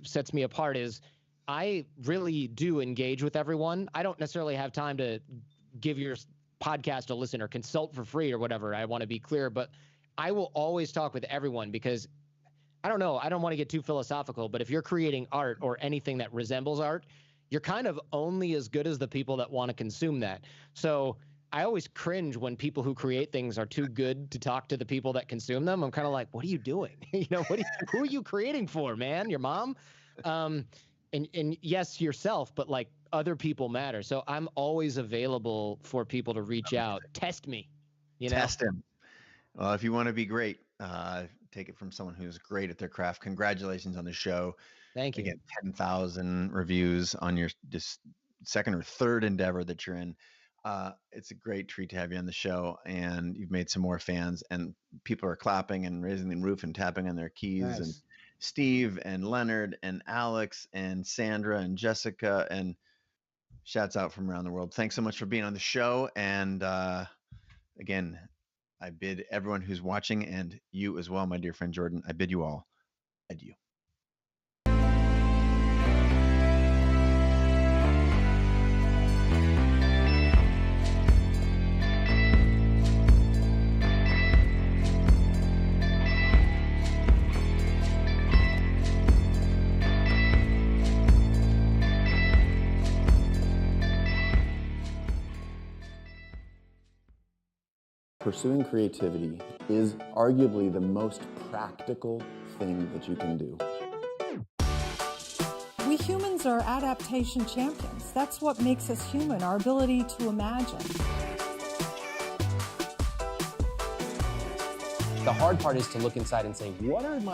sets me apart is I really do engage with everyone. I don't necessarily have time to give your podcast a listen or consult for free or whatever. I want to be clear, but I will always talk with everyone, because I don't know, I don't want to get too philosophical, but if you're creating art or anything that resembles art, you're kind of only as good as the people that want to consume that. So I always cringe when people who create things are too good to talk to the people that consume them. I'm kind of like, what are you doing? Who are you creating for, man? Your mom? And yes, yourself, but like other people matter. So I'm always available for people to reach out. Test me. Test him. Well, if you want to be great, take it from someone who's great at their craft. Congratulations on the show. Thank you. Again, 10,000 reviews on your second or third endeavor that you're in. It's a great treat to have you on the show, and you've made some more fans, and people are clapping and raising the roof and tapping on their keys. Nice. And Steve and Leonard and Alex and Sandra and Jessica, and shouts out from around the world. Thanks so much for being on the show. And again, I bid everyone who's watching, and you as well, my dear friend Jordan, I bid you all adieu. Pursuing creativity is arguably the most practical thing that you can do. We humans are adaptation champions. That's what makes us human, our ability to imagine. The hard part is to look inside and say, what are my